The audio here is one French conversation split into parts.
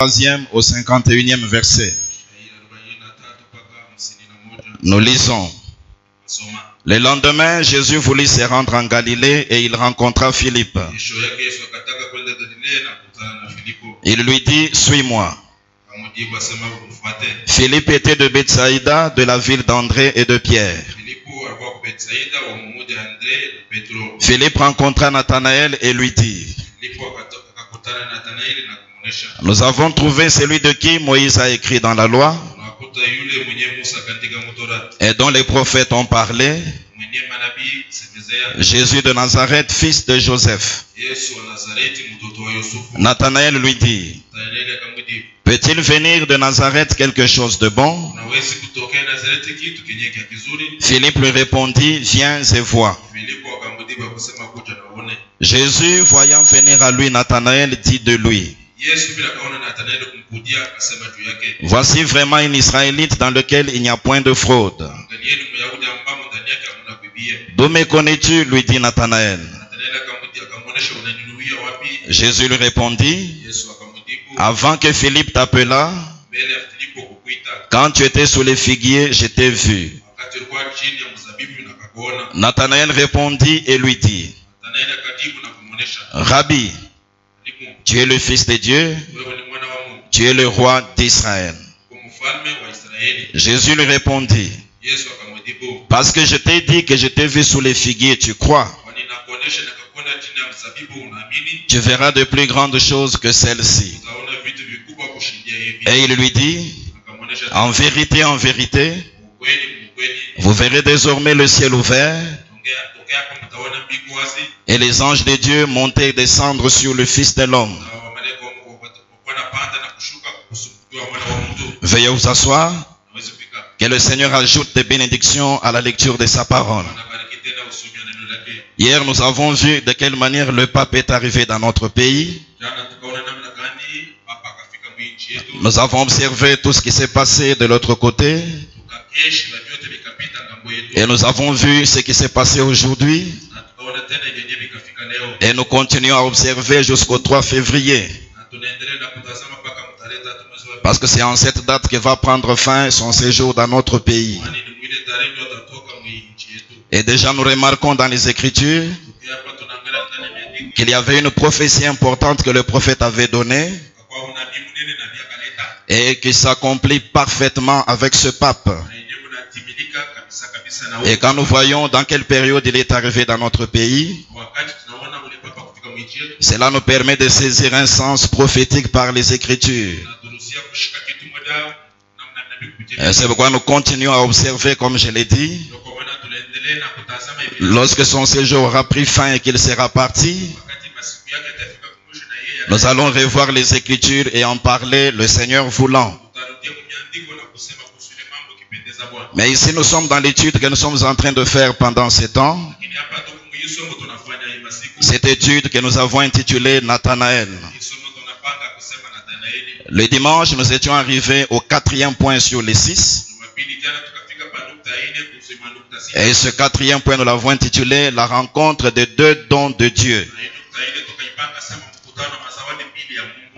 3e au 51e verset. Nous lisons. Le lendemain, Jésus voulut se rendre en Galilée et il rencontra Philippe. Il lui dit, suis-moi. Philippe était de Bethsaïda, de la ville d'André et de Pierre. Philippe rencontra Nathanaël et lui dit, nous avons trouvé celui de qui Moïse a écrit dans la loi et dont les prophètes ont parlé, Jésus de Nazareth, fils de Joseph. Nathanaël lui dit, peut-il venir de Nazareth quelque chose de bon? Philippe lui répondit, viens et vois. Jésus, voyant venir à lui Nathanaël, dit de lui, voici vraiment un Israélite dans lequel il n'y a point de fraude. D'où me connais-tu? Lui dit Nathanaël. Jésus lui répondit, avant que Philippe t'appelât, quand tu étais sous les figuiers, je t'ai vu. Nathanaël répondit et lui dit, Rabbi, tu es le Fils de Dieu, tu es le roi d'Israël. Jésus lui répondit, parce que je t'ai dit que je t'ai vu sous les figuiers, tu crois? Tu verras de plus grandes choses que celles-ci. Et il lui dit, en vérité, vous verrez désormais le ciel ouvert et les anges de Dieu monter et descendre sur le Fils de l'homme. Veuillez vous asseoir. Que le Seigneur ajoute des bénédictions à la lecture de sa parole. Hier, nous avons vu de quelle manière le pape est arrivé dans notre pays. Nous avons observé tout ce qui s'est passé de l'autre côté. Et nous avons vu ce qui s'est passé aujourd'hui. Et nous continuons à observer jusqu'au 3 février. Parce que c'est en cette date que va prendre fin son séjour dans notre pays. Et déjà nous remarquons dans les Écritures qu'il y avait une prophétie importante que le prophète avait donnée et qui s'accomplit parfaitement avec ce pape. Et quand nous voyons dans quelle période il est arrivé dans notre pays, cela nous permet de saisir un sens prophétique par les Écritures. C'est pourquoi nous continuons à observer, comme je l'ai dit, lorsque son séjour aura pris fin et qu'il sera parti, nous allons revoir les Écritures et en parler, le Seigneur voulant. Mais ici, nous sommes dans l'étude que nous sommes en train de faire pendant ce temps. Cette étude que nous avons intitulée Nathanaël. Le dimanche, nous étions arrivés au 4e point sur les 6. Et ce 4e point, nous l'avons intitulé la rencontre des deux dons de Dieu.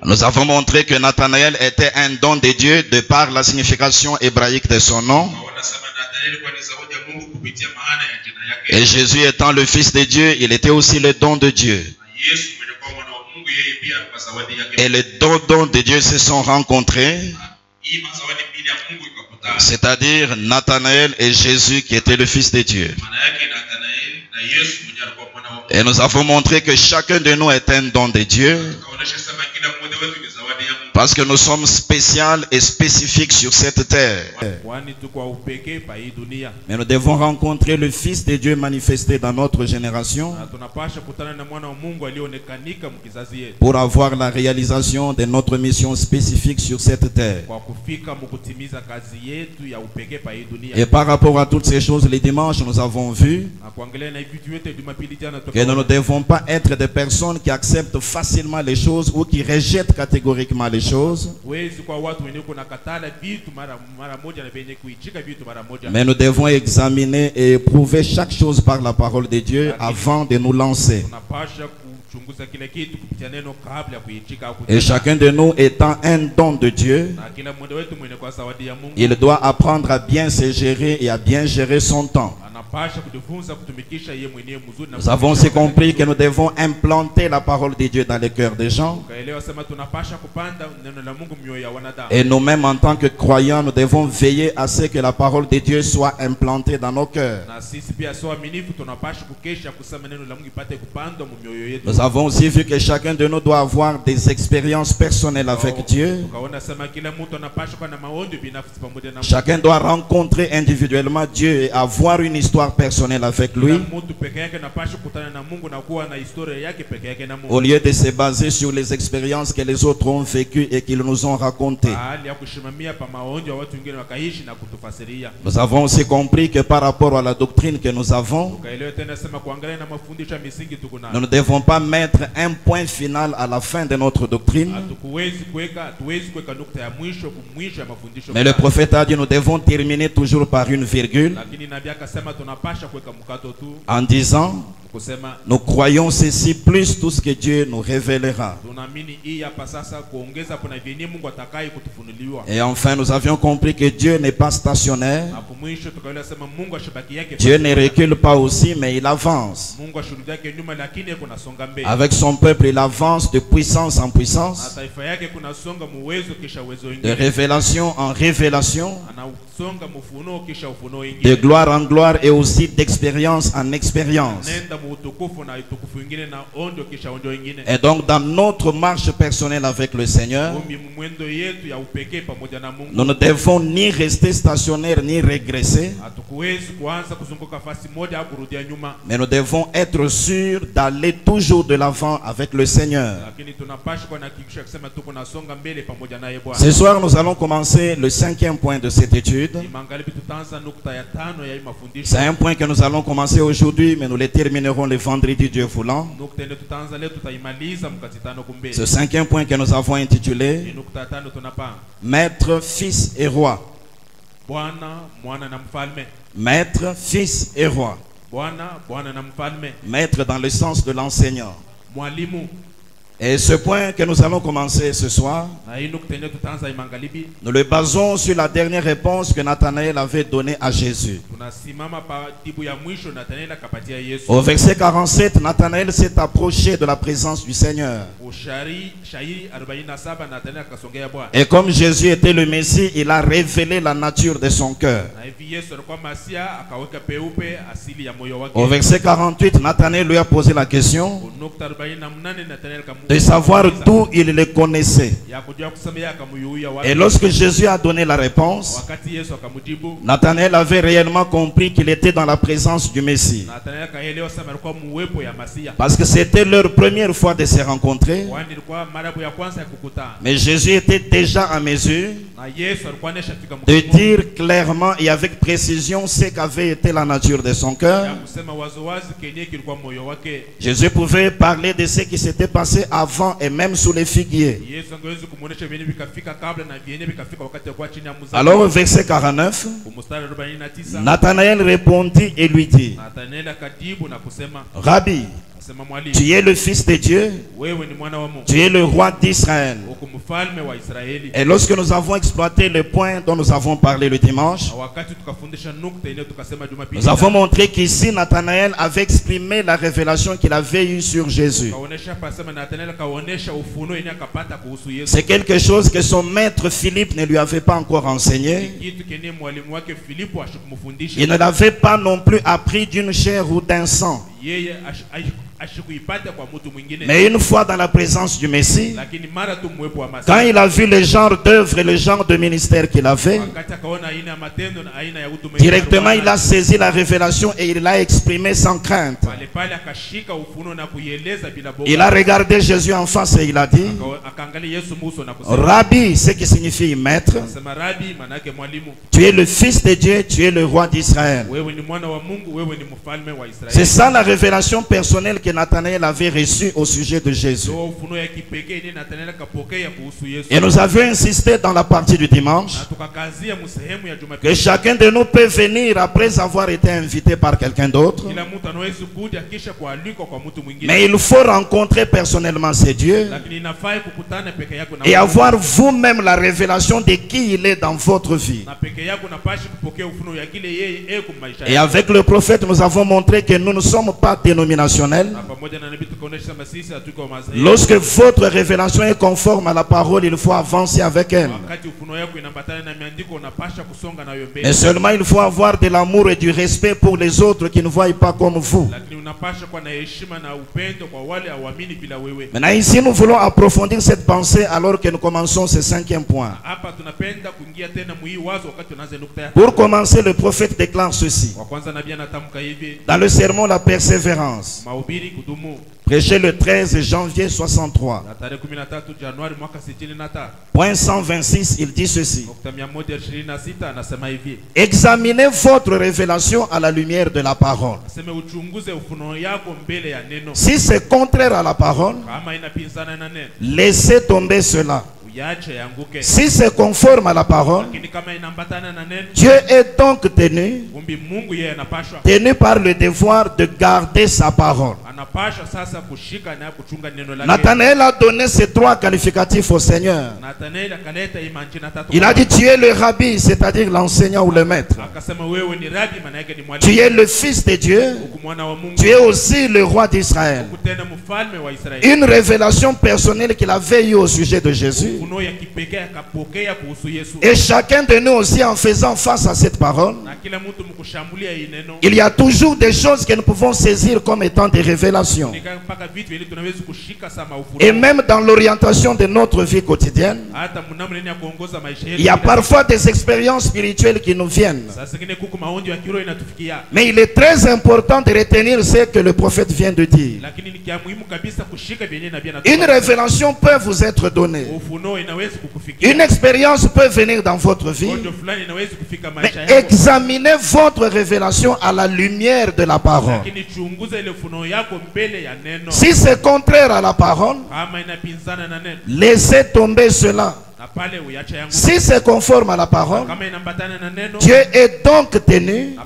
Nous avons montré que Nathanaël était un don de Dieu de par la signification hébraïque de son nom. Et Jésus étant le Fils de Dieu, il était aussi le don de Dieu. Et les deux dons de Dieu se sont rencontrés, c'est-à-dire Nathanaël et Jésus qui était le Fils de Dieu. Et nous avons montré que chacun de nous est un don de Dieu, parce que nous sommes spéciaux et spécifiques sur cette terre. Mais nous devons rencontrer le Fils de Dieu manifesté dans notre génération pour avoir la réalisation de notre mission spécifique sur cette terre. Et par rapport à toutes ces choses, les dimanches, nous avons vu que nous ne devons pas être des personnes qui acceptent facilement les choses ou qui rejettent catégoriquement les choses. Mais nous devons examiner et éprouver chaque chose par la parole de Dieu avant de nous lancer. Et chacun de nous étant un don de Dieu, il doit apprendre à bien se gérer et à bien gérer son temps. Nous avons aussi compris que nous devons implanter la parole de Dieu dans les cœurs des gens. Et nous-mêmes, en tant que croyants, nous devons veiller à ce que la parole de Dieu soit implantée dans nos cœurs. Nous avons aussi vu que chacun de nous doit avoir des expériences personnelles avec Dieu. Chacun doit rencontrer individuellement Dieu et avoir une histoire personnelle avec lui, au lieu de se baser sur les expériences que les autres ont vécues et qu'ils nous ont racontées. Nous avons aussi compris que par rapport à la doctrine que nous avons, nous ne devons pas mettre un point final à la fin de notre doctrine. Mais le prophète a dit, nous devons terminer toujours par une virgule, en disant, nous croyons ceci plus tout ce que Dieu nous révélera. Et enfin, nous avions compris que Dieu n'est pas stationnaire. Dieu ne recule pas aussi, mais il avance. Avec son peuple, il avance de puissance en puissance, de révélation en révélation, de gloire en gloire et aussi d'expérience en expérience. Et donc dans notre marche personnelle avec le Seigneur, nous ne devons ni rester stationnaires ni régresser, mais nous devons être sûrs d'aller toujours de l'avant avec le Seigneur. Ce soir, nous allons commencer le 5e point de cette étude. C'est un point que nous allons commencer aujourd'hui, mais nous le terminerons le vendredi, Dieu voulant. Ce 5e point que nous avons intitulé Maître, Fils et Roi. Maître, Fils et Roi. Maître dans le sens de l'enseignant. Et ce point que nous allons commencer ce soir, nous le basons sur la dernière réponse que Nathanaël avait donnée à Jésus. Au verset 47, Nathanaël s'est approché de la présence du Seigneur. Et comme Jésus était le Messie, il a révélé la nature de son cœur. Au verset 48, Nathanaël lui a posé la question de savoir d'où il le connaissait. Et lorsque Jésus a donné la réponse, Nathanaël avait réellement compris qu'il était dans la présence du Messie. Parce que c'était leur première fois de se rencontrer. Mais Jésus était déjà en mesure de dire clairement et avec précision ce qu'avait été la nature de son cœur. Jésus pouvait parler de ce qui s'était passé avant et même sous les figuiers. Alors au verset 49, Nathanaël répondit et lui dit, Rabbi, tu es le Fils de Dieu, tu es le roi d'Israël. Et lorsque nous avons exploité le point dont nous avons parlé le dimanche, nous avons montré qu'ici Nathanaël avait exprimé la révélation qu'il avait eue sur Jésus. C'est quelque chose que son maître Philippe ne lui avait pas encore enseigné. Il ne l'avait pas non plus appris d'une chair ou d'un sang. Mais une fois dans la présence du Messie, quand il a vu le genre d'œuvre et le genre de ministère qu'il avait, directement il a saisi la révélation et il l'a exprimé sans crainte. Il a regardé Jésus en face et il a dit, Rabbi, ce qui signifie maître, tu es le Fils de Dieu, tu es le roi d'Israël. C'est ça la révélation personnelle qu'il Nathanaël avait reçu au sujet de Jésus. Et nous avions insisté dans la partie du dimanche que chacun de nous peut venir après avoir été invité par quelqu'un d'autre. Mais il faut rencontrer personnellement ces dieux et avoir vous-même la révélation de qui il est dans votre vie. Et avec le prophète, nous avons montré que nous ne sommes pas dénominationnels. Lorsque votre révélation est conforme à la parole, il faut avancer avec elle. Mais seulement il faut avoir de l'amour et du respect pour les autres qui ne voient pas comme vous. Maintenant ici nous voulons approfondir cette pensée alors que nous commençons ce 5e point. Pour commencer, le prophète déclare ceci dans le sermon La Persévérance, prêché le 13 janvier 63. Point 126, il dit ceci: examinez votre révélation à la lumière de la parole. Si c'est contraire à la parole, laissez tomber cela. Si c'est conforme à la parole, Dieu est donc tenu par le devoir de garder sa parole. Nathanaël a donné ces 3 qualificatifs au Seigneur. Il a dit: tu es le rabbi, c'est-à-dire l'enseignant ou le maître. Tu es le fils de Dieu. Tu es aussi le roi d'Israël. Une révélation personnelle qu'il avait eue au sujet de Jésus. Et chacun de nous aussi, en faisant face à cette parole, il y a toujours des choses que nous pouvons saisir comme étant des révélations. Et même dans l'orientation de notre vie quotidienne, il y a parfois des expériences spirituelles qui nous viennent. Mais il est très important de retenir ce que le prophète vient de dire. Une révélation peut vous être donnée. Une expérience peut venir dans votre vie. Mais examinez votre révélation à la lumière de la parole. Si c'est contraire à la parole, laissez tomber cela. Si c'est conforme à la parole, Dieu est donc tenu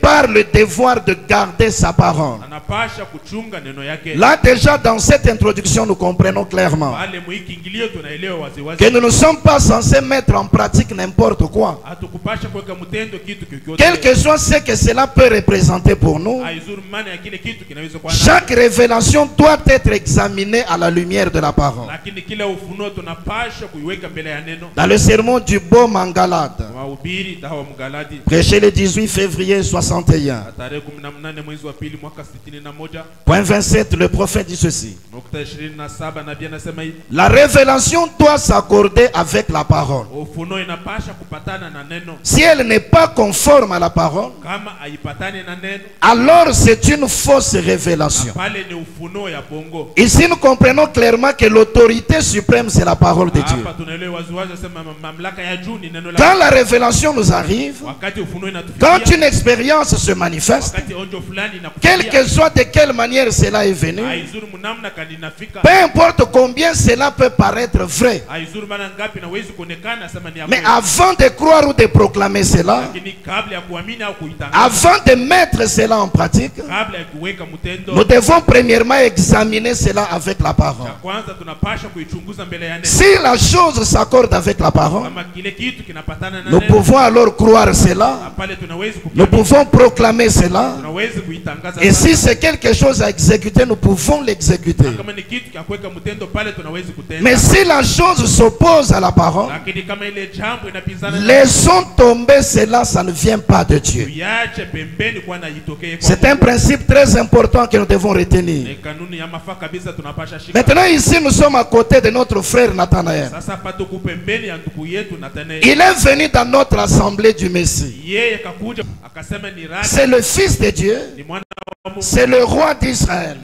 par le devoir de garder sa parole. Là déjà dans cette introduction nous comprenons clairement que nous ne sommes pas censés mettre en pratique n'importe quoi. Quel que soit ce que cela peut représenter pour nous, chaque révélation doit être examinée à la lumière de la parole. Dans le sermon du beau Mangalade, prêché le 18 février 61, point 27, le prophète dit ceci: la révélation doit s'accorder avec la parole. Si elle n'est pas conforme à la parole, alors c'est une fausse révélation. Ici nous comprenons clairement que l'autorité suprême c'est la parole de Dieu. Quand la révélation nous arrive, quand une expérience se manifeste, quelle que soit de quelle manière cela est venu, peu importe combien cela peut paraître vrai, mais avant de croire ou de proclamer cela, avant de mettre cela en pratique, nous devons premièrement examiner cela avec la parole. Si la chose s'accorde avec la parole, nous pouvons alors croire cela, nous pouvons proclamer cela, et si c'est quelque chose à exécuter, nous pouvons l'exécuter. Mais si la chose s'oppose à la parole, laissons tomber cela, ça ne vient pas de Dieu. C'est un principe très important que nous devons retenir. Maintenant ici nous sommes à côté de notre frère Nathanaël. Il est venu dans notre assemblée du Messie. C'est le Fils de Dieu. C'est le roi d'Israël.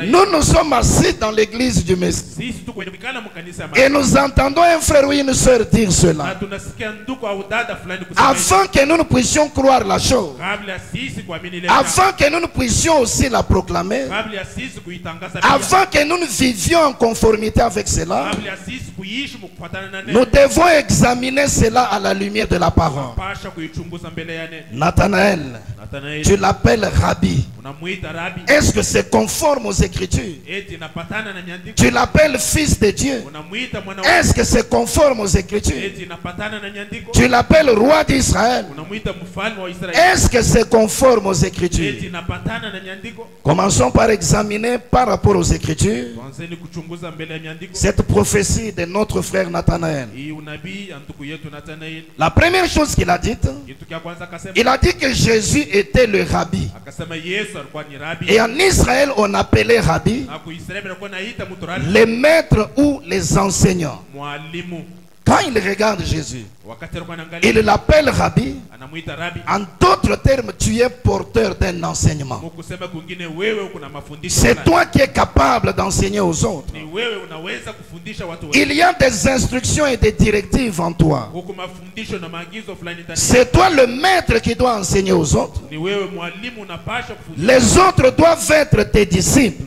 Nous nous sommes assis dans l'église du Messie. Et nous entendons un frère ou une sœur dire cela. Afin que nous puissions croire la chose. Afin que nous puissions aussi la proclamer. Afin que nous vivions en conformité avec cela. Nous devons examiner cela à la lumière de la parole. Nathanaël, tu l'appelles Rabbi. Est-ce que c'est conforme aux Écritures? Tu l'appelles fils de Dieu. Est-ce que c'est conforme aux Écritures? Tu l'appelles roi d'Israël. Est-ce que c'est conforme aux Écritures? Commençons par examiner par rapport aux Écritures cette prophétie de notre frère Nathanaël. La première chose qu'il a dite, il a dit que Jésus était le Rabbi. Et en Israël, on appelait Rabbi les maîtres ou les enseignants. Quand il regarde Jésus, il l'appelle Rabbi. En d'autres termes, tu es porteur d'un enseignement. C'est toi qui es capable d'enseigner aux autres. Il y a des instructions et des directives en toi. C'est toi le maître qui doit enseigner aux autres. Les autres doivent être tes disciples.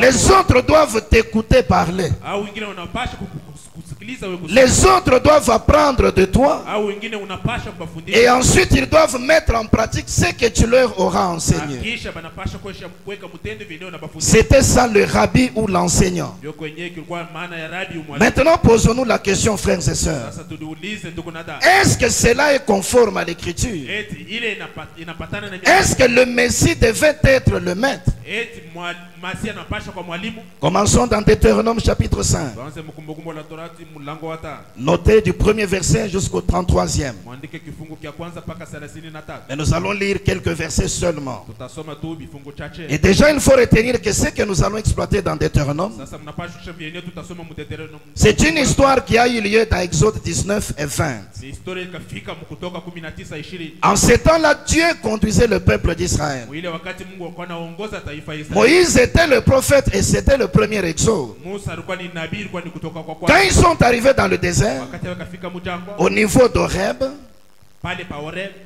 Les autres doivent t'écouter parler. Les autres doivent apprendre de toi. Et ensuite ils doivent mettre en pratique ce que tu leur auras enseigné. C'était ça le rabbi ou l'enseignant. Maintenant posons-nous la question, frères et sœurs. Est-ce que cela est conforme à l'écriture? Est-ce que le Messie devait être le maître? Commençons dans Deutéronome chapitre 5. Notez du premier verset jusqu'au 33e. Mais nous allons lire quelques versets seulement. Et déjà il faut retenir que ce que nous allons exploiter dans Deutéronome, c'est une histoire qui a eu lieu dans Exode 19 et 20. En ce temps-là, Dieu conduisait le peuple d'Israël. Moïse était le prophète et c'était le premier exode. Quand ils sont arrivés dans le désert, au niveau d'Horeb,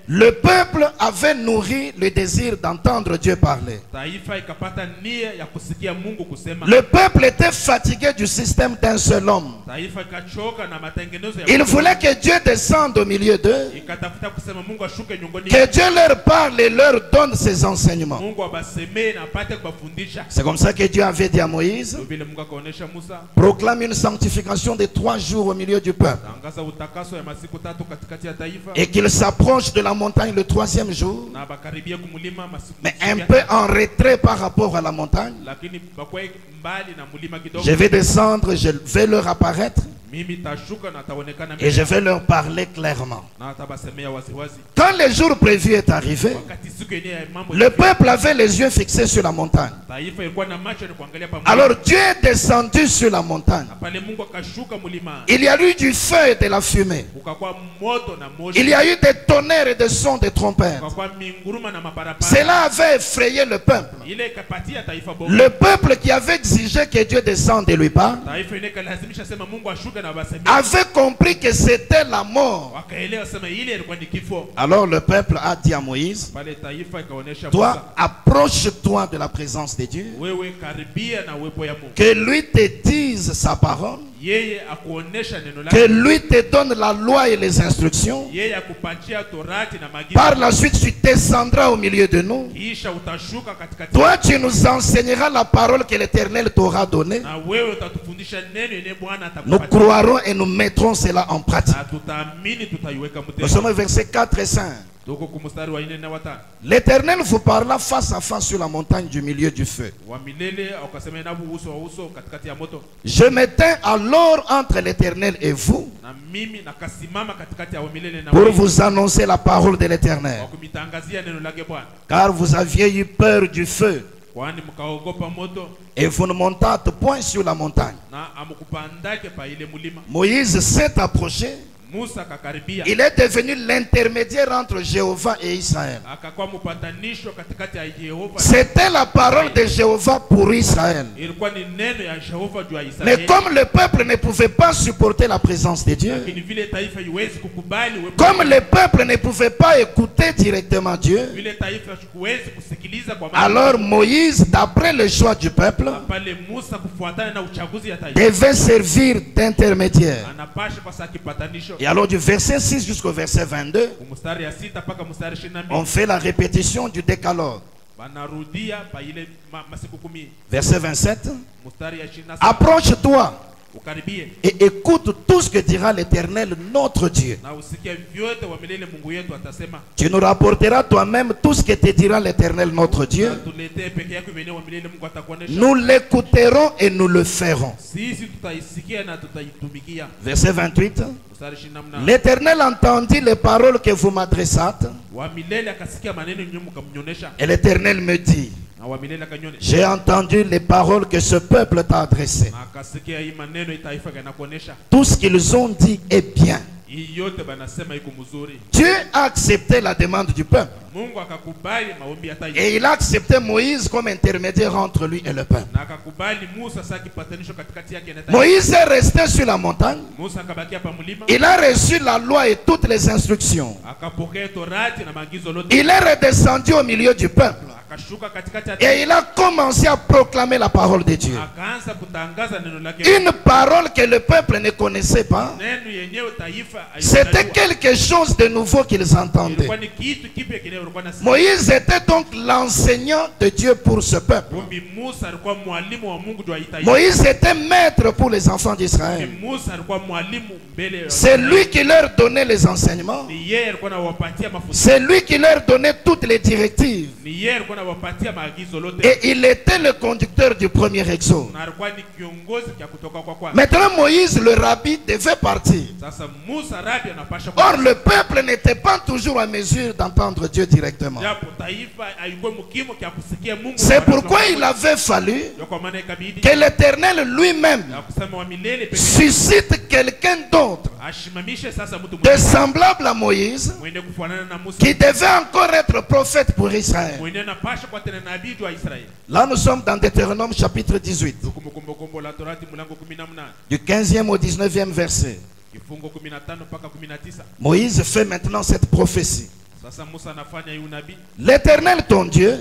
le peuple avait nourri le désir d'entendre Dieu parler. Le peuple était fatigué du système d'un seul homme. Il voulait que Dieu descende au milieu d'eux, que Dieu leur parle et leur donne ses enseignements. C'est comme ça que Dieu avait dit à Moïse: proclame une sanctification de 3 jours au milieu du peuple, et qu'il s'approche de la montagne le 3e jour, mais un peu en retrait par rapport à la montagne. Je vais descendre, je vais leur apparaître et je vais leur parler clairement. Quand le jour prévu est arrivé, le peuple avait les yeux fixés sur la montagne. Alors Dieu est descendu sur la montagne. Il y a eu du feu et de la fumée. Il y a eu des tonnerres et des sons de trompettes. Cela avait effrayé le peuple. Le peuple qui avait exigé que Dieu descende et lui parle avait compris que c'était la mort. Alors le peuple a dit à Moïse: toi, approche-toi de la présence de Dieu, que lui te dise sa parole, que lui te donne la loi et les instructions. Par la suite tu descendras au milieu de nous. Toi tu nous enseigneras la parole que l'Éternel t'aura donnée. Nous croirons et nous mettrons cela en pratique. Nous sommes au verset 4 et 5. L'Éternel vous parla face à face sur la montagne du milieu du feu. Je m'éteins alors entre l'Éternel et vous pour vous annoncer la parole de l'Éternel, car vous aviez eu peur du feu et vous ne montâtes point sur la montagne. Moïse s'est approché Il est devenu l'intermédiaire entre Jéhovah et Israël. C'était la parole de Jéhovah pour Israël. Mais comme le peuple ne pouvait pas supporter la présence de Dieu, comme le peuple ne pouvait pas écouter directement Dieu, alors Moïse, d'après le choix du peuple, devait servir d'intermédiaire. Et alors du verset 6 jusqu'au verset 22, on fait la répétition du décalogue. Verset 27, approche-toi et écoute tout ce que dira l'Éternel notre Dieu. Tu nous rapporteras toi-même tout ce que te dira l'Éternel notre Dieu. Nous l'écouterons et nous le ferons. Verset 28. L'Éternel entendit les paroles que vous m'adressâtes. Et l'Éternel me dit, j'ai entendu les paroles que ce peuple t'a adressées. Tout ce qu'ils ont dit est bien. Dieu a accepté la demande du peuple. Et il a accepté Moïse comme intermédiaire entre lui et le peuple. Moïse est resté sur la montagne. Il a reçu la loi et toutes les instructions. Il est redescendu au milieu du peuple. Et il a commencé à proclamer la parole de Dieu. Une parole que le peuple ne connaissait pas. C'était quelque chose de nouveau qu'ils entendaient. Moïse était donc l'enseignant de Dieu pour ce peuple. Moïse était maître pour les enfants d'Israël. C'est lui qui leur donnait les enseignements. C'est lui qui leur donnait toutes les directives. Et il était le conducteur du premier exode. Maintenant Moïse, le rabbi, devait partir. Or le peuple n'était pas toujours en mesure d'entendre Dieu directement. C'est pourquoi il avait fallu que l'Éternel lui-même suscite quelqu'un d'autre de semblable à Moïse, qui devait encore être prophète pour Israël. Là nous sommes dans Deutéronome chapitre 18, du 15e au 19e verset. Moïse fait maintenant cette prophétie. L'Éternel ton Dieu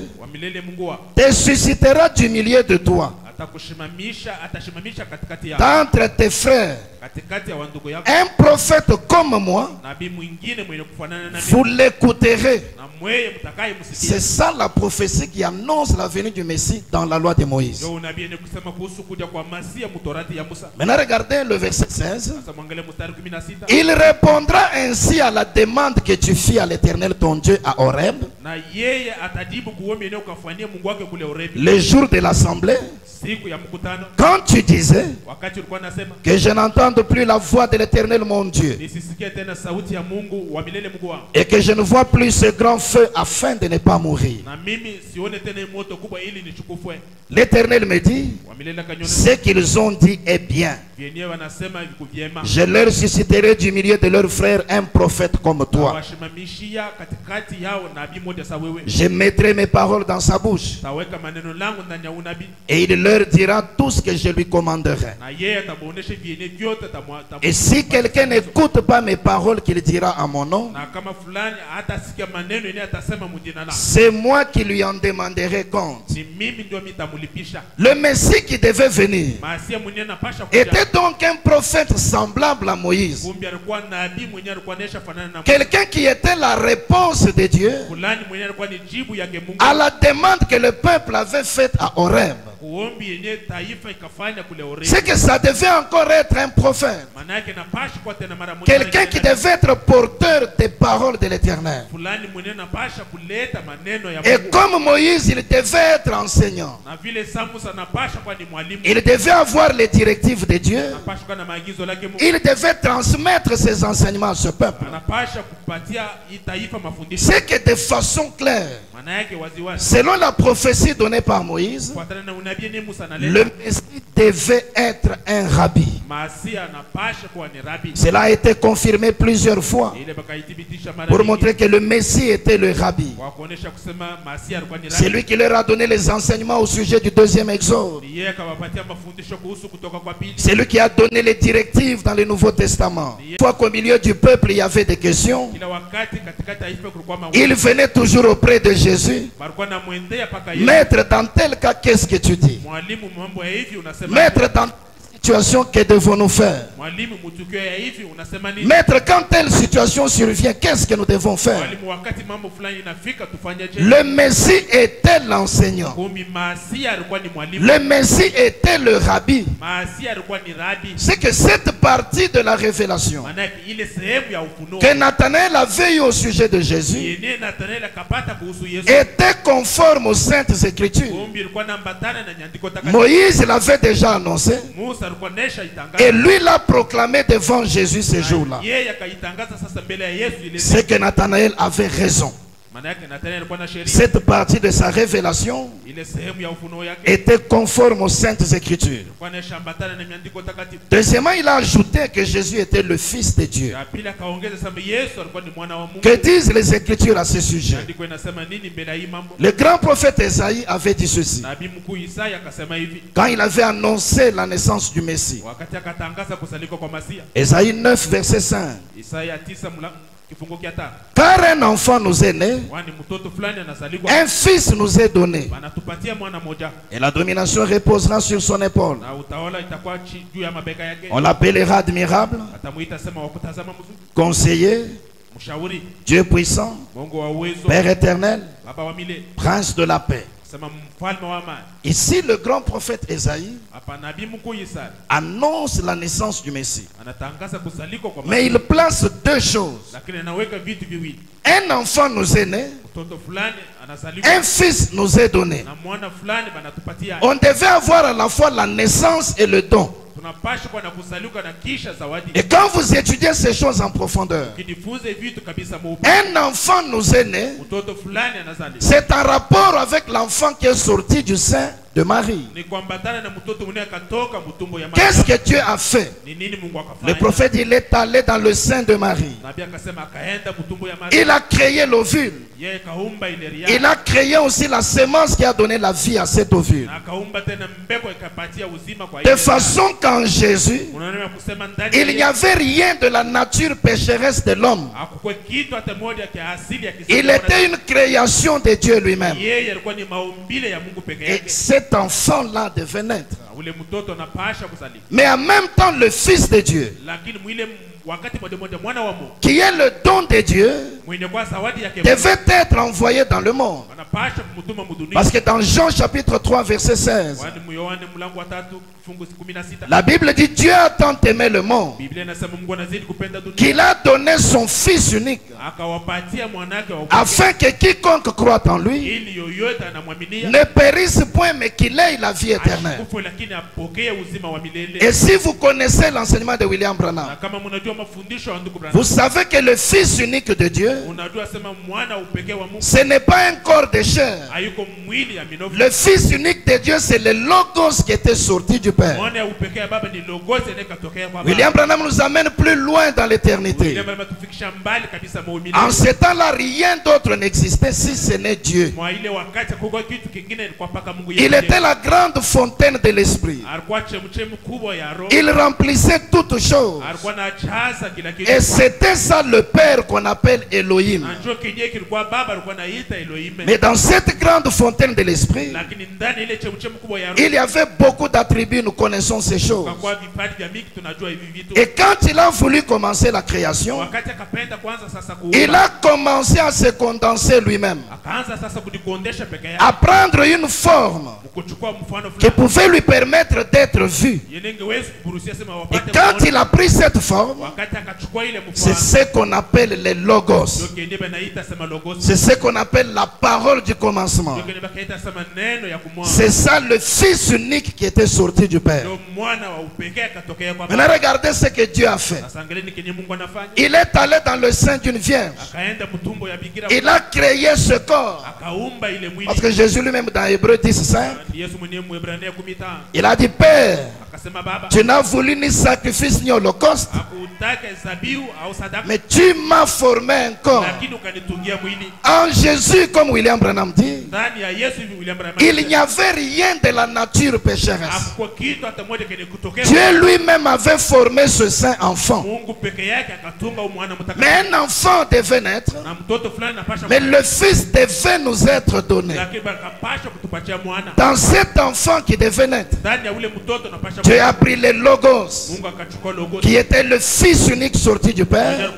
te suscitera du milieu de toi, d'entre tes frères, un prophète comme moi. Vous l'écouterez. C'est ça la prophétie qui annonce la venue du Messie dans la loi de Moïse. Maintenant regardez le verset 16. Il répondra ainsi à la demande que tu fis à l'Éternel ton Dieu à Horeb, le jour de l'assemblée, quand tu disais que je n'entende plus la voix de l'Éternel mon Dieu, et que je ne vois plus ce grand feu afin de ne pas mourir. L'Éternel me dit, ce qu'ils ont dit est bien. Je leur susciterai du milieu de leurs frères un prophète comme toi. Je mettrai mes paroles dans sa bouche, et il leur dira tout ce que je lui commanderai. Et si quelqu'un n'écoute pas mes paroles qu'il dira à mon nom, c'est moi qui lui en demanderai compte. Le Messie qui devait venir était donc un prophète semblable à Moïse. Quelqu'un qui était la réponse de Dieu à la demande que le peuple avait faite à Horeb. C'est que ça devait encore être un prophète. Quelqu'un qui devait être porteur des paroles de l'Éternel. Et comme Moïse, il devait être enseignant. Il devait avoir les directives de Dieu. Il devait transmettre ses enseignements à ce peuple. C'est que de façon claire, Selon la prophétie donnée par Moïse, le Messie devait être un rabbi. Cela a été confirmé plusieurs fois pour montrer que le Messie était le rabbi. C'est lui qui leur a donné les enseignements au sujet du deuxième exode. C'est lui qui a donné les directives dans le Nouveau Testament. Une fois qu'au milieu du peuple il y avait des questions, il venait toujours auprès de Jésus. Maître, dans tel cas, qu'est-ce que tu dis? Maître, dans situation, que devons-nous faire? Maître, quand telle situation survient, qu'est-ce que nous devons faire? Le Messie était l'enseignant. Le Messie était le rabbi. C'est que cette partie de la révélation que Nathanaël avait eu au sujet de Jésus était conforme aux Saintes Écritures. Moïse l'avait déjà annoncé. Et lui l'a proclamé devant Jésus ce jour-là. C'est que Nathanaël avait raison. Cette partie de sa révélation était conforme aux Saintes Écritures. Deuxièmement, il a ajouté que Jésus était le Fils de Dieu. Que disent les Écritures à ce sujet? Le grand prophète Esaïe avait dit ceci quand il avait annoncé la naissance du Messie. Esaïe 9, verset 5. Car un enfant nous est né, un fils nous est donné, et la domination reposera sur son épaule. On l'appellera admirable, conseiller, Dieu puissant, Père éternel, prince de la paix. Ici, le grand prophète Esaïe annonce la naissance du Messie. Mais il place deux choses. Un enfant nous est né, un fils nous est donné. On devait avoir à la fois la naissance et le don. Et quand vous étudiez ces choses en profondeur, un enfant nous est né, c'est en rapport avec l'enfant qui est sorti du sein de Marie. Qu'est-ce que Dieu a fait? Le prophète, il est allé dans le sein de Marie. Il a créé l'ovule. Il a créé aussi la semence qui a donné la vie à cet ovule. De façon qu'en Jésus, il n'y avait rien de la nature pécheresse de l'homme. Il était une création de Dieu lui-même. Et cet enfant-là devait naître. Mais en même temps, le Fils de Dieu, qui est le don de Dieu, devait être envoyé dans le monde. Parce que dans Jean chapitre 3 verset 16, la Bible dit: Dieu a tant aimé le monde qu'il a donné son Fils unique, afin que quiconque croit en lui ne périsse point, mais qu'il ait la vie éternelle. Et si vous connaissez l'enseignement de William Branham, vous savez que le Fils unique de Dieu, ce n'est pas un corps de chair. Le Fils unique de Dieu, c'est le Logos qui était sorti du Père. William Branham nous amène plus loin dans l'éternité. En ce temps-là, rien d'autre n'existait si ce n'est Dieu. Il était la grande fontaine de l'esprit. Il remplissait toutes choses. Et c'était ça le Père qu'on appelle Elohim. Mais dans cette grande fontaine de l'esprit, il y avait beaucoup d'attributs, nous connaissons ces choses. Et quand il a voulu commencer la création, il a commencé à se condenser lui-même, à prendre une forme qui pouvait lui permettre d'être vu. Et quand il a pris cette forme, c'est ce qu'on appelle les logos. C'est ce qu'on appelle la parole du commencement. C'est ça le Fils unique qui était sorti du Père. Maintenant regardez ce que Dieu a fait. Il est allé dans le sein d'une vierge. Il a créé ce corps. Parce que Jésus lui-même dans Hébreux 10:5, il a dit, Père, tu n'as voulu ni sacrifice ni holocauste, mais tu m'as formé un corps. En Jésus, comme William Branham dit, il n'y avait rien de la nature pécheresse. Dieu lui-même avait formé ce saint enfant. Mais un enfant devait naître, mais le Fils devait nous être donné. Dans cet enfant qui devait naître, Dieu a pris le Logos, qui était le Fils unique sorti du Père.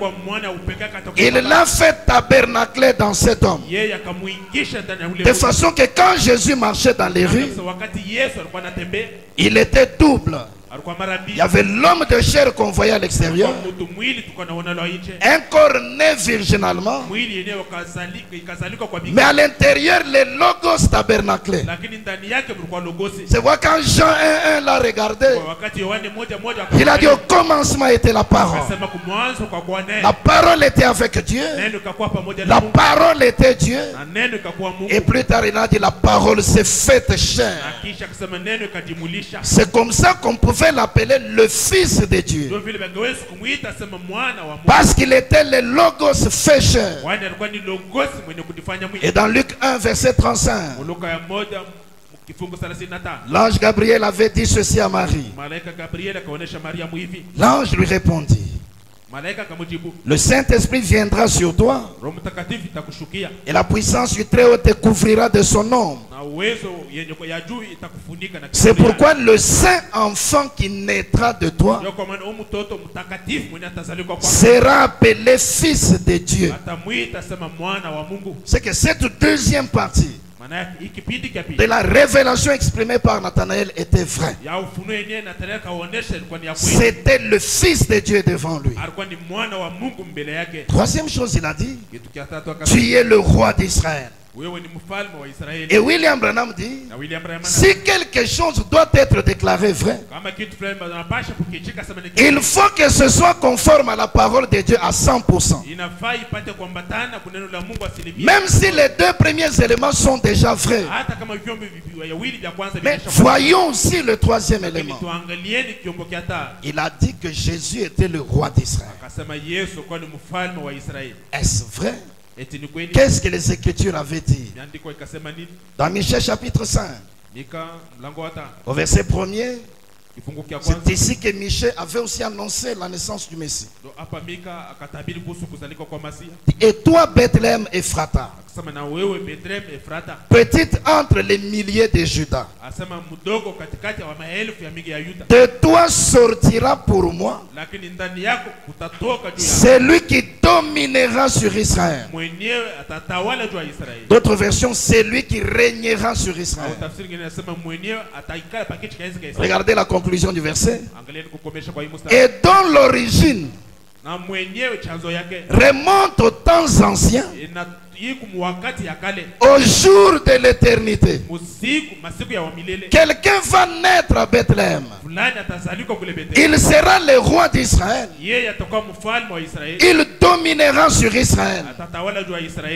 Il l'a fait tabernacler dans cet homme. De façon que quand Jésus marchait dans les rues, il était double. Il y avait l'homme de chair qu'on voyait à l'extérieur, un corps né virginalement, mais à l'intérieur le Logos tabernaclé. C'est pourquoi quand Jean 1:1 l'a regardé, il a dit au commencement était la parole. La parole était avec Dieu, la parole était Dieu, et plus tard il a dit la parole s'est faite chair. C'est comme ça qu'on pouvait l'appeler le Fils de Dieu, parce qu'il était le Logos fait chair. Et dans Luc 1 verset 35, l'ange Gabriel avait dit ceci à Marie. L'ange lui répondit, le Saint-Esprit viendra sur toi et la puissance du Très-Haut te couvrira de son nom. C'est pourquoi le saint enfant qui naîtra de toi sera appelé Fils de Dieu. C'est que cette deuxième partie de la révélation exprimée par Nathanaël était vraie. C'était le Fils de Dieu devant lui. Troisième chose, il a dit, tu es le roi d'Israël. Et William Branham dit, si quelque chose doit être déclaré vrai, il faut que ce soit conforme à la parole de Dieu à 100%. Même si les deux premiers éléments sont déjà vrais. Mais voyons aussi le troisième élément. Il a dit que Jésus était le roi d'Israël. Est-ce vrai? Qu'est-ce que les Écritures avaient dit? Dans Michée chapitre 5, au verset 1er, c'est ici que Michée avait aussi annoncé la naissance du Messie. Et toi, Bethléem Ephrata, petite entre les milliers de Judas, de toi sortira pour moi celui qui dominera sur Israël. D'autres versions, c'est lui qui régnera sur Israël. Regardez la conclusion du verset. Et dont l'origine remonte aux temps anciens, au jour de l'éternité. Quelqu'un va naître à Bethléem. Il sera le roi d'Israël. Il dominera sur Israël.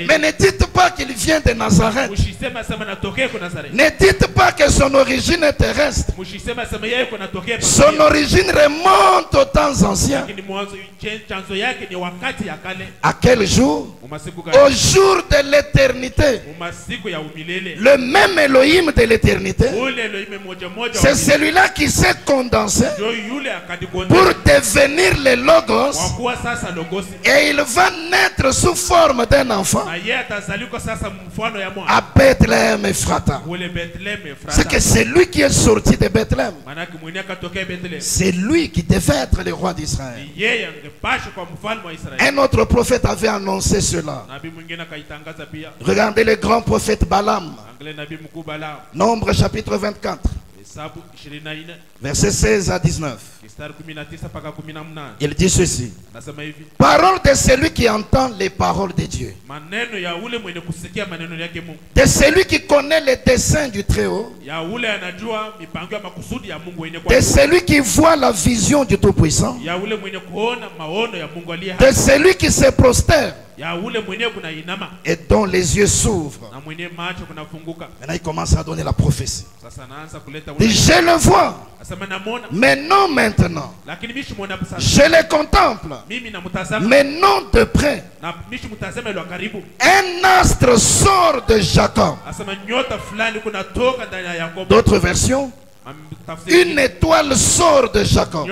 Mais ne dites pas qu'il vient de Nazareth. Ne dites pas que son origine est terrestre. Son origine remonte aux temps anciens. À quel jour? Au jour de l'éternité. Le même Elohim de l'éternité, c'est celui-là qui s'est condensé pour devenir le Logos, et il va naître sous forme d'un enfant à Bethléem Ephrata. C'est que c'est lui qui est sorti de Bethléem. C'est lui qui devait être le roi d'Israël. Un autre prophète avait annoncé cela. Regardez le grand prophète Balaam. Nombre chapitre 24. Versets 16 à 19. Il dit ceci. Parole de celui qui entend les paroles de Dieu, de celui qui connaît les desseins du Très-Haut, de celui qui voit la vision du Tout-Puissant, de celui qui se prosterne et dont les yeux s'ouvrent. Maintenant il commence à donner la prophétie. Et je le vois, mais non maintenant. Je les contemple, mais non de près. Un astre sort de Jacob. D'autres versions, une étoile sort de Jacob.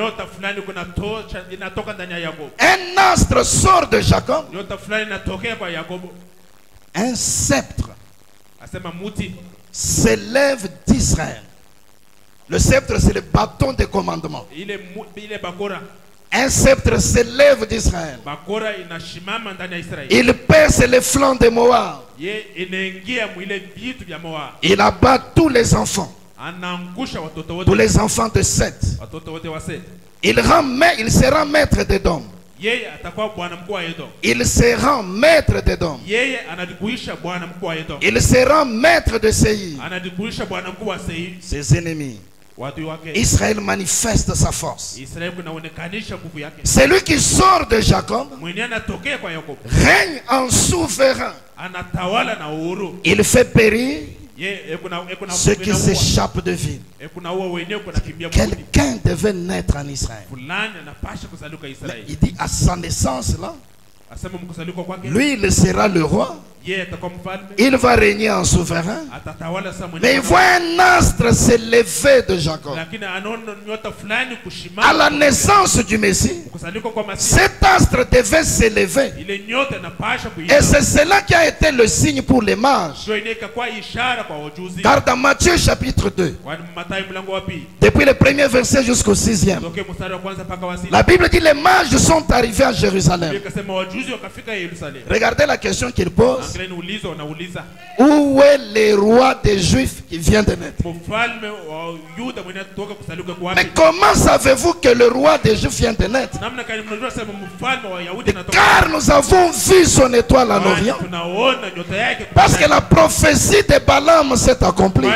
Un astre sort de Jacob. Un sceptre s'élève d'Israël. Le sceptre, c'est le bâton de commandement. Un sceptre s'élève d'Israël. Il pèse les flancs de Moab. Il abat tous les enfants. Tous les enfants de Seth. Il sera maître d'Édom. Il sera maître d'Édom. Il sera maître de Séir. Ses ennemis. Israël manifeste sa force. Celui qui sort de Jacob règne en souverain. Il fait périr ceux qui s'échappent de ville. Quelqu'un devait naître en Israël. Mais il dit à sa naissance là, lui il sera le roi. Il va régner en souverain. Mais il voit un astre s'élever de Jacob. À la naissance du Messie, cet astre devait s'élever. Et c'est cela qui a été le signe pour les mages. Car dans Matthieu chapitre 2, depuis le premier verset jusqu'au 6e, la Bible dit les mages sont arrivés à Jérusalem. Regardez la question qu'il pose. Où est le roi des Juifs qui vient de naître? Mais comment savez-vous que le roi des Juifs vient de naître? Car nous avons vu son étoile en Orient. Parce que la prophétie de Balaam s'est accomplie.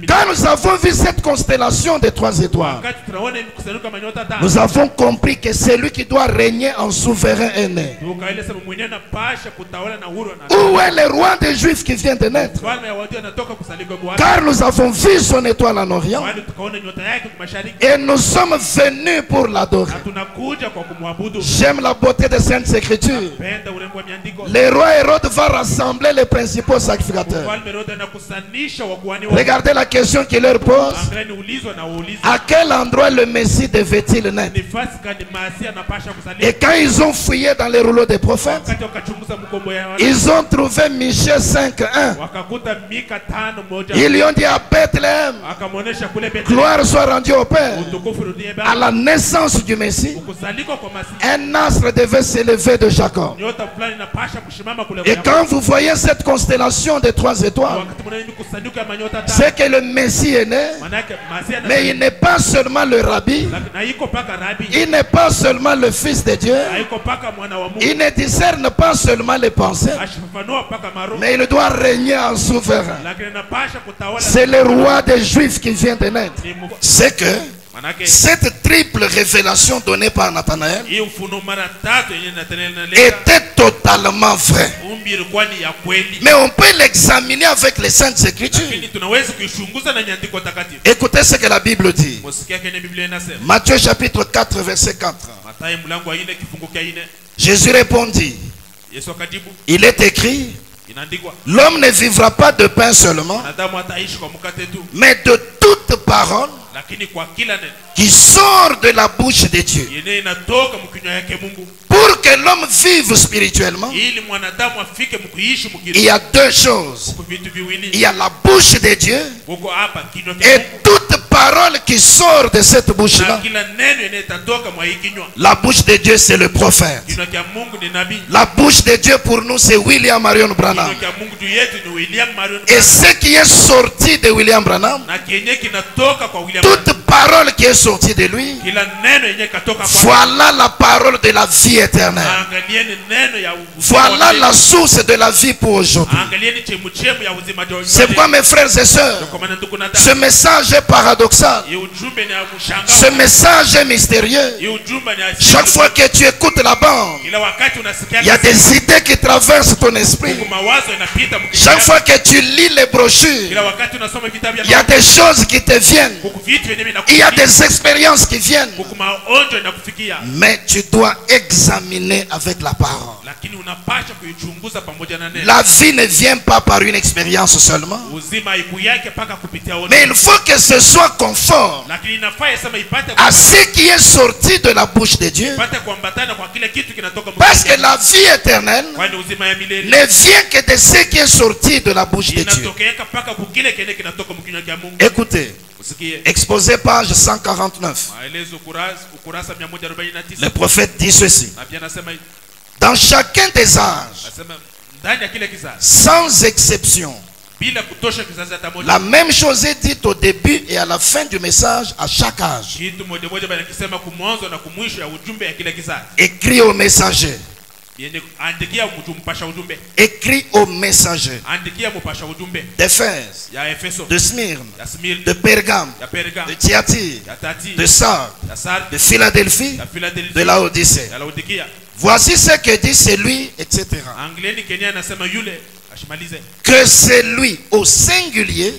Quand nous avons vu cette constellation des 3 étoiles, nous avons compris que celui qui doit régner en souverain est né. Où est le roi des Juifs qui vient de naître? Car nous avons vu son étoile en Orient et nous sommes venus pour l'adorer. J'aime la beauté des Saintes Écritures. Le roi Hérode va rassembler les principaux sacrificateurs. Regardez la question qu'il leur pose. À quel endroit le Messie devait-il naître? Et quand ils ont fouillé dans les rouleaux des prophètes, ils ont trouvé Michée 5:1. Ils lui ont dit à Bethléem, gloire soit rendue au Père. À la naissance du Messie, un astre devait s'élever de Jacob. Et quand vous voyez cette constellation des 3 étoiles, c'est que le Messie est né. Mais il n'est pas seulement le rabbi, il n'est pas seulement le fils de Dieu, il ne discerne pas seulement les pensées, mais il doit régner en souverain. C'est le roi des Juifs qui vient de naître. C'est que cette triple révélation donnée par Nathanaël était totalement vraie. Mais on peut l'examiner avec les Saintes Écritures. Écoutez ce que la Bible dit. Matthieu chapitre 4 verset 4. Jésus répondit, il est écrit, l'homme ne vivra pas de pain seulement, mais de toute parole qui sort de la bouche de Dieu. Pour que l'homme vive spirituellement, il y a 2 choses. Il y a la bouche de Dieu et toute parole qui sort de cette bouche-là. La bouche de Dieu, c'est le prophète. La bouche de Dieu pour nous, c'est William Marion Branham. Et ce qui est sorti de William Branham, toute parole qui est sortie de lui, voilà la parole de la vie éternelle. Voilà la source de la vie pour aujourd'hui. C'est pourquoi, mes frères et sœurs, ce message est paradoxal. Ce message est mystérieux. Chaque fois que tu écoutes la bande, il y a des idées qui traversent ton esprit. Chaque fois que tu lis les brochures, il y a des choses qui te viennent. Il y a des expériences qui viennent. Mais tu dois examiner avec la parole. La vie ne vient pas par une expérience seulement, mais il faut que ce soit conforme à ce qui est sorti de la bouche de Dieu. Parce que la vie éternelle ne vient que de ce qui est sorti de la bouche de Dieu. Écoutez, exposé page 149. Le prophète dit ceci: dans chacun des âges, sans exception, la même chose est dite au début et à la fin du message à chaque âge. Écrit au messager. Écrit aux messagers d'Éphèse, de Smyrne, de Pergame, de Thyatire, de Sardes, de Philadelphie, de Laodicée. Voici ce que dit celui, etc. Que c'est lui au singulier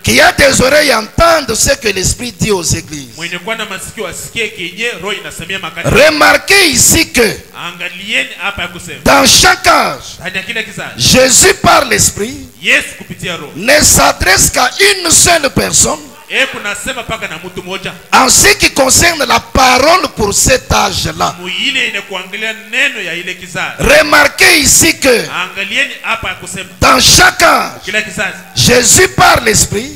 qui a des oreilles à entendre ce que l'Esprit dit aux églises. Remarquez ici que dans chaque âge, Jésus par l'Esprit ne s'adresse qu'à une seule personne. En ce qui concerne la parole pour cet âge-là, remarquez ici que dans chaque âge, Jésus par l'Esprit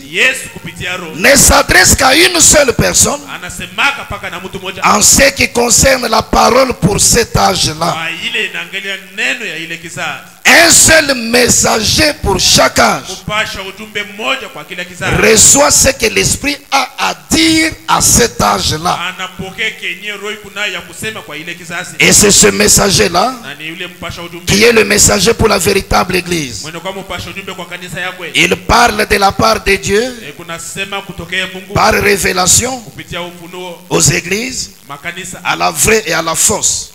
ne s'adresse qu'à une seule personne. En ce qui concerne la parole pour cet âge-là, un seul messager pour chaque âge reçoit ce que l'Esprit a à dire à cet âge-là. Et c'est ce messager-là qui est le messager pour la véritable église. Il parle de la part de Dieu par révélation aux églises, à la vraie et à la fausse.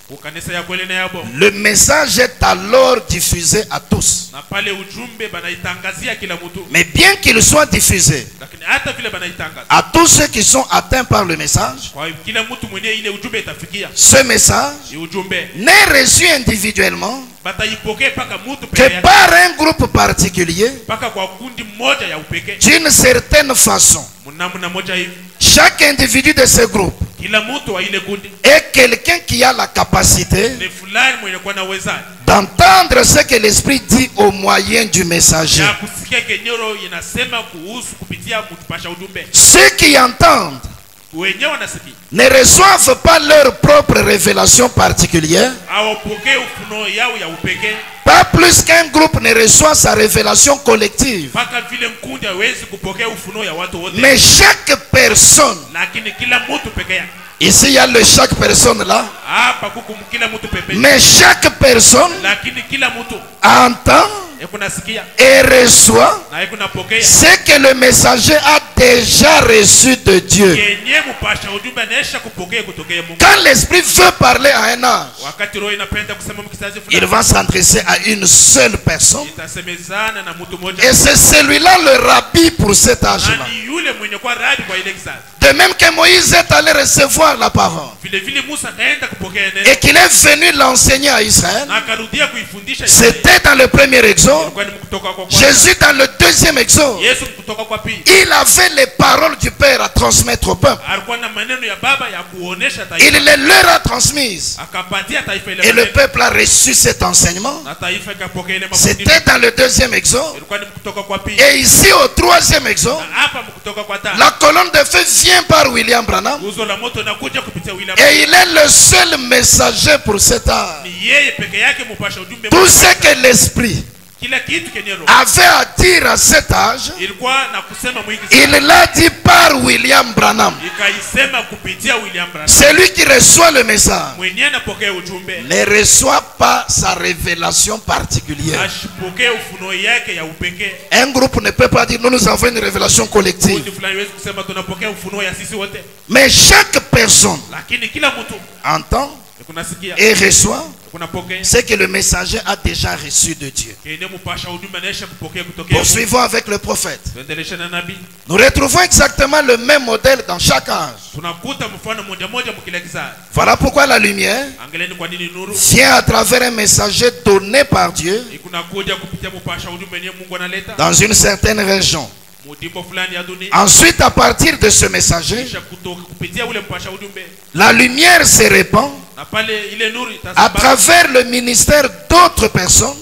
Le message est alors diffusé à tous. Mais bien qu'il soit diffusé à tous ceux qui sont atteints par le message, ce message n'est reçu individuellement que par un groupe particulier d'une certaine façon. Chaque individu de ce groupe est quelqu'un qui a la capacité d'entendre ce que l'Esprit dit au moyen du messager. Ceux qui entendent ne reçoivent pas leur propre révélation particulière, pas plus qu'un groupe ne reçoit sa révélation collective. Mais chaque personne, ici il y a le chaque personne là, mais chaque personne entend et reçoit ce que le messager a déjà reçu de Dieu. Quand l'Esprit veut parler à un âge, il va s'adresser à une seule personne, et c'est celui-là le rabbi pour cet âge-là. De même que Moïse est allé recevoir la parole et qu'il est venu l'enseigner à Israël, c'était dans le premier exode. Jésus dans le deuxième exode, il avait les paroles du Père à transmettre au peuple. Il les leur a transmises et le peuple a reçu cet enseignement. C'était dans le deuxième exode. Et ici au troisième exode, la colonne de feu vient par William Branham et il est le seul messager pour cet âge. Tout ce que l'Esprit avait à dire à cet âge, il l'a dit par William Branham. Celui qui reçoit le message ne reçoit pas sa révélation particulière. Un groupe ne peut pas dire nous avons une révélation collective. Mais chaque personne entend et reçoit ce que le messager a déjà reçu de Dieu. Poursuivons avec le prophète. Nous retrouvons exactement le même modèle dans chaque âge. Voilà pourquoi la lumière vient à travers un messager donné par Dieu dans une certaine région. Ensuite, à partir de ce messager, la lumière se répand à travers le ministère d'autres personnes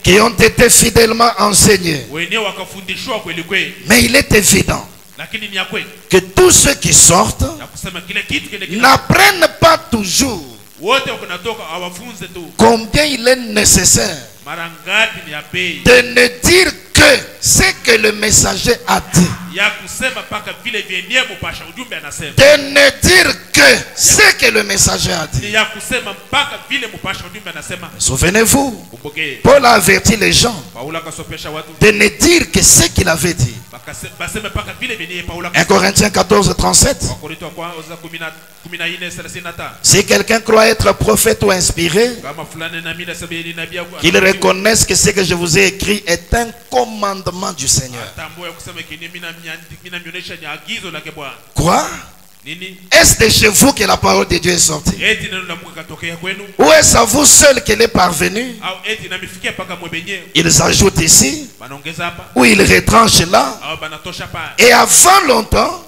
qui ont été fidèlement enseignées. Mais il est évident que tous ceux qui sortent n'apprennent pas toujours combien il est nécessaire de ne dire que ce que le messager a dit. De ne dire que ce que le messager a dit. Souvenez-vous, Paul a averti les gens de ne dire que ce qu'il avait dit. 1 Corinthiens 14, 37. Si quelqu'un croit être prophète ou inspiré, qu'il reconnaisse que ce que je vous ai écrit est un commandement du Seigneur. Quoi? Est-ce de chez vous que la parole de Dieu est sortie? Ou est-ce à vous seul qu'elle est parvenue? Ils ajoutent ici, ou ils retranchent là. Et avant longtemps,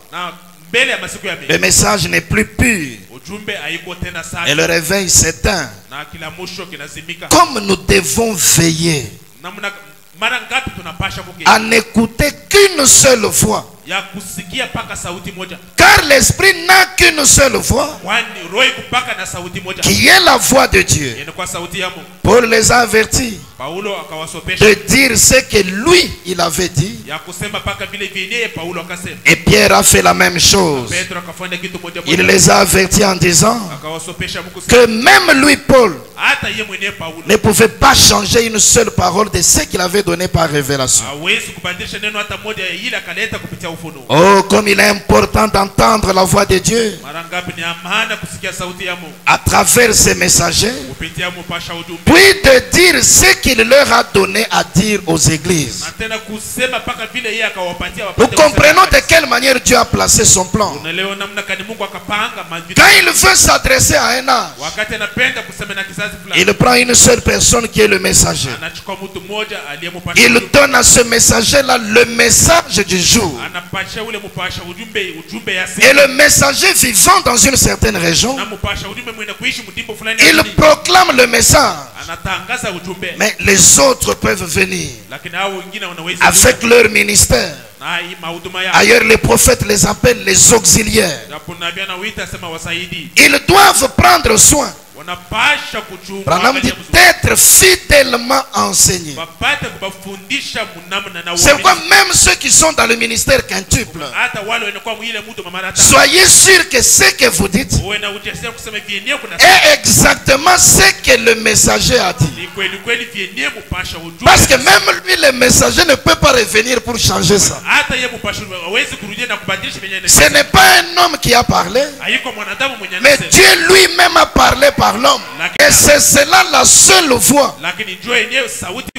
le message n'est plus pur et le réveil s'éteint. Comme nous devons veiller à n'écouter qu'une seule voix, car l'esprit n'a qu'une seule voix, qui est la voix de Dieu. Paul les a avertis de dire ce que lui il avait dit, et Pierre a fait la même chose. Il les a avertis en disant que même lui, Paul, ne pouvait pas changer une seule parole de ce qu'il avait donné par révélation. Oh, comme il est important d'entendre la voix de Dieu à travers ces messagers, puis de dire ce qu'il leur a donné à dire aux églises. Nous comprenons de quelle manière Dieu a placé son plan. Quand il veut s'adresser à un âge, il prend une seule personne qui est le messager. Il donne à ce messager-là le message du jour. Et le messager vivant dans une certaine région, il proclame le message. Mais les autres peuvent venir avec leur ministère. Ailleurs, les prophètes les appellent les auxiliaires. Ils doivent prendre soin, Branham dit, d'être fidèlement enseignés. C'est pourquoi même ceux qui sont dans le ministère quintuple, soyez sûrs que ce que vous dites est exactement ce que le messager a dit. Parce que même lui, le messager, ne peut pas revenir pour changer ça. Ce n'est pas un homme qui a parlé, mais Dieu lui-même a parlé par l'homme. Et c'est cela la seule voix.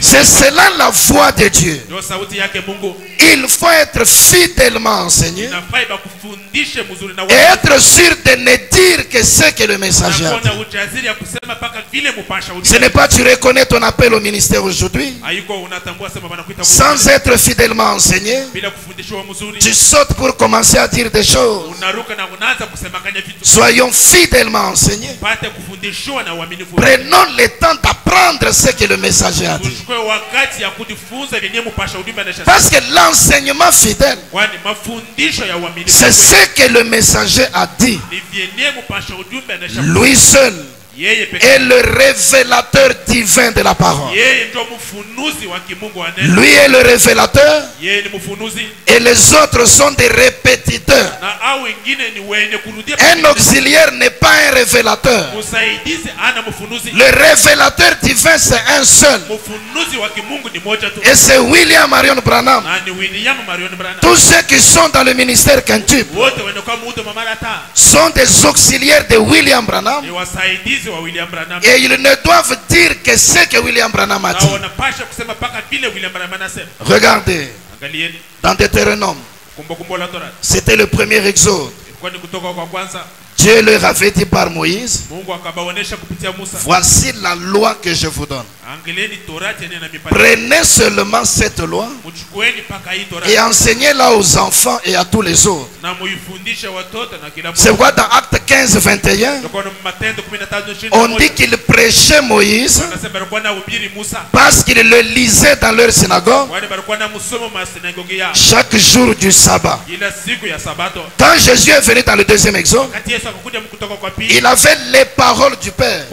C'est cela la voix de Dieu. Il faut être fidèlement enseigné et être sûr de ne dire que ce que le messager a dit. Ce n'est pas tu reconnais ton appel au ministère aujourd'hui sans être fidèlement enseigné. Tu sautes pour commencer à dire des choses. Soyons fidèlement enseignés. Prenons le temps d'apprendre ce que le messager a dit. Parce que l'enseignement fidèle, c'est ce que le messager a dit. Lui seul est le révélateur divin de la parole. Lui est le révélateur et les autres sont des répétiteurs. Un auxiliaire n'est pas un révélateur. Le révélateur divin, c'est un seul. Et c'est William Marion Branham. Tous ceux qui sont dans le ministère Quintuple sont des auxiliaires de William Branham. Et ils ne doivent dire que ce que William Branham a dit. Regardez, dans Deutéronome, c'était le premier exode. Dieu leur avait dit par Moïse, voici la loi que je vous donne. Prenez seulement cette loi et enseignez-la aux enfants et à tous les autres. C'est pourquoi dans Acte 15, 21, on dit qu'il prêchait Moïse parce qu'il le lisait dans leur synagogue chaque jour du sabbat. Quand Jésus est venu dans le deuxième exode, il avait les paroles du Père.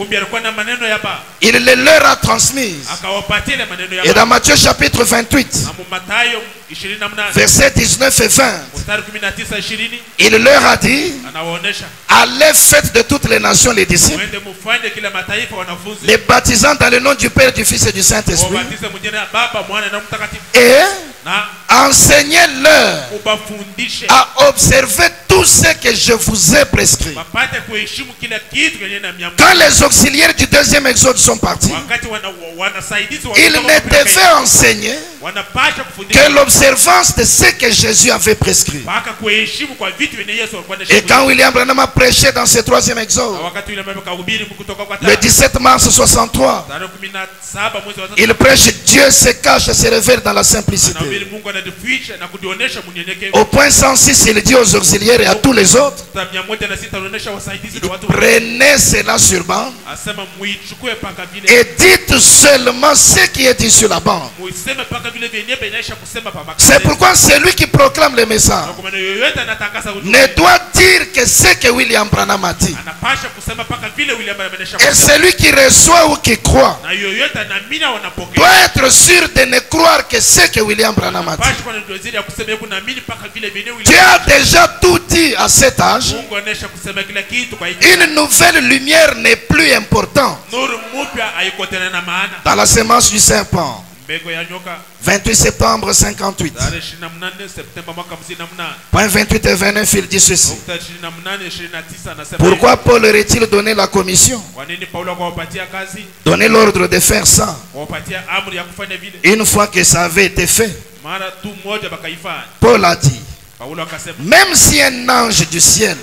Il les leur a transmises. Et dans Matthieu chapitre 28, versets 19 et 20, il leur a dit, allez, faites de toutes les nations les disciples, les baptisant dans le nom du Père, du Fils et du Saint-Esprit, et enseignez-leur à observer tout ce que je vous ai prescrit. Quand les auxiliaires du deuxième exode sont partis, ils ne devaient enseigner que l'observance de ce que Jésus avait prescrit. Et quand William Branham a prêché dans ce troisième exode, le 17 mars 63, il prêche Dieu se cache et se révèle dans la simplicité. Au point 106, il dit aux auxiliaires et à tous les autres, prenez cela sur bande et dites seulement ce qui est dit sur la bande. C'est pourquoi celui qui proclame le message ne doit dire que ce que William Branham a dit. Et celui qui reçoit ou qui croit doit être sûr de ne croire que ce que William Branham a dit. Dieu a déjà tout dit à cet âge. Une nouvelle lumière n'est plus importante. Dans la sémence du serpent, 28 septembre 58. Point 28 et 29, il dit ceci. Pourquoi Paul aurait-il donné la commission? Donné l'ordre de faire ça. Une fois que ça avait été fait, Paul a dit, même si un ange du ciel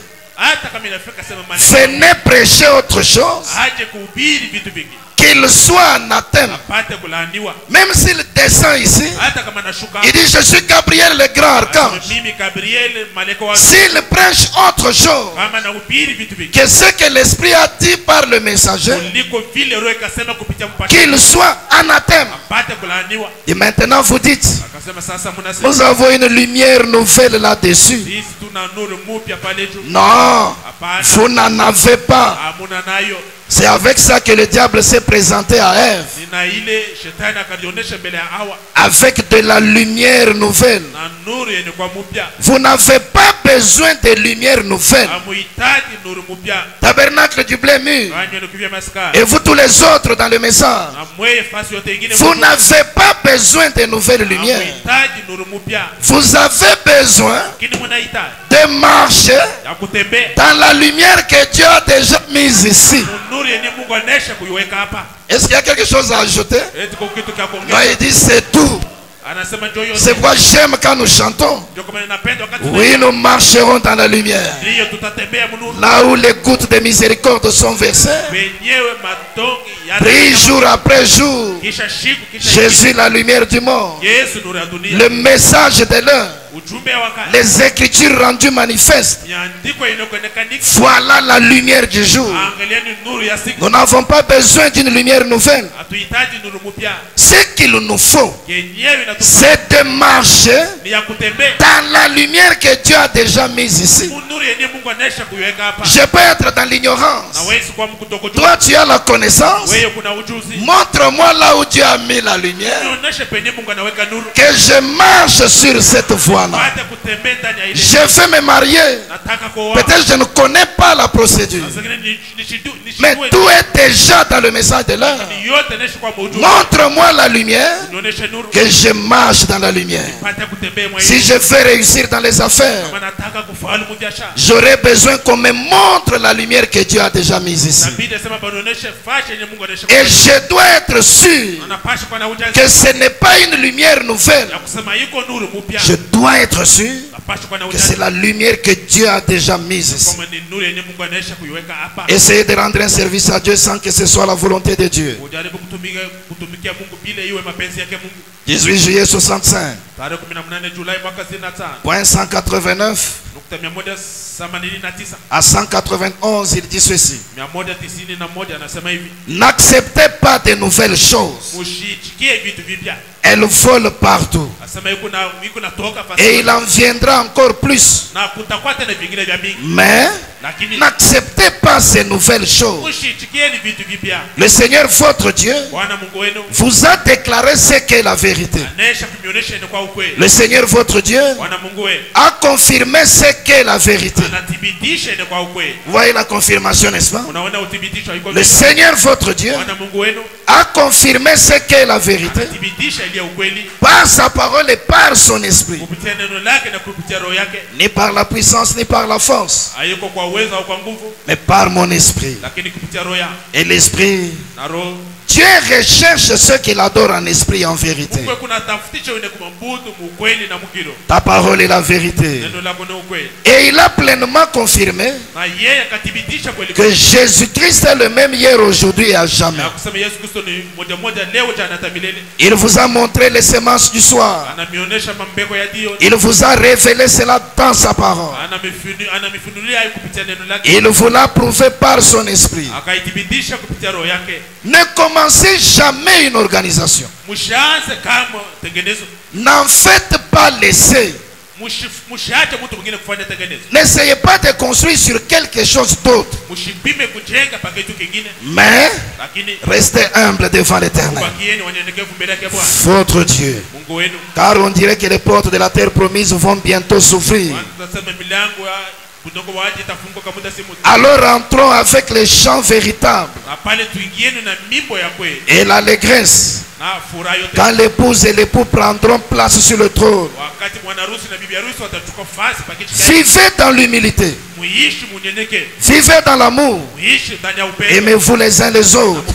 venait prêcher autre chose, qu'il soit anathème, même s'il descend ici, il dit, je suis Gabriel le grand archange. S'il prêche autre chose que ce que l'Esprit a dit par le messager, qu'il soit anathème. Et maintenant vous dites, nous avons une lumière nouvelle là-dessus. Non, vous n'en avez pas. C'est avec ça que le diable s'est présenté à Ève. Avec de la lumière nouvelle. Vous n'avez pas besoin de lumière nouvelle. Tabernacle du blé mûr. Et vous tous les autres dans le message, vous n'avez pas besoin de nouvelles lumières. Vous avez besoin de marcher dans la lumière que Dieu a déjà mise ici. Est-ce qu'il y a quelque chose à ajouter? Non, il dit c'est tout. C'est pourquoi j'aime quand nous chantons. Oui, nous marcherons dans la lumière. Là où les gouttes de miséricorde sont versées, brille jour après jour. Jésus, la lumière du monde. Le message de l'un Les Écritures rendues manifestes. Voilà la lumière du jour. Nous n'avons pas besoin d'une lumière nouvelle. Ce qu'il nous faut, c'est de marcher dans la lumière que Dieu a déjà mise ici. Je peux être dans l'ignorance. Toi, tu as la connaissance. Montre-moi là où Dieu a mis la lumière. Que je marche sur cette voie-là. Je veux me marier. Peut-être que je ne connais pas la procédure. Mais tout est déjà dans le message de l'heure. Montre-moi la lumière. Que je marche dans la lumière. Si je veux réussir dans les affaires, j'aurais besoin qu'on me montre la lumière que Dieu a déjà mise ici. Et je dois être sûr que ce n'est pas une lumière nouvelle. Je dois être sûr que c'est la lumière que Dieu a déjà mise ici. Essayez de rendre un service à Dieu sans que ce soit la volonté de Dieu. 18 juillet 65. Point 189 à 191, il dit ceci. N'acceptez pas de nouvelles choses. Elles volent partout. Et il en viendra encore plus. Mais n'acceptez pas ces nouvelles choses. Le Seigneur votre Dieu vous a déclaré ce qu'est la vérité. Le Seigneur votre Dieu a confirmé ce qu'est la vérité. Vous voyez la confirmation, n'est-ce pas? Le Seigneur votre Dieu a confirmé ce qu'est la vérité par sa parole et par son esprit. Ni par la puissance ni par la force, mais par mon esprit. Et l'esprit, Dieu recherche ceux qui l'adorent en esprit et en vérité. Ta parole est la vérité. Et il a pleinement confirmé que Jésus-Christ est le même hier, aujourd'hui et à jamais. Il vous a montré les semences du soir. Il vous a révélé cela dans sa parole. Il vous l'a prouvé par son esprit. Ne commencez jamais une organisation. N'en faites pas l'essai. N'essayez pas de construire sur quelque chose d'autre. Mais restez humble devant l'Éternel, votre Dieu. Car on dirait que les portes de la terre promise vont bientôt s'ouvrir. Alors entrons avec les chants véritables et l'allégresse, quand l'épouse et l'époux prendront place sur le trône. Vivez dans l'humilité, vivez dans l'amour, aimez-vous les uns les autres,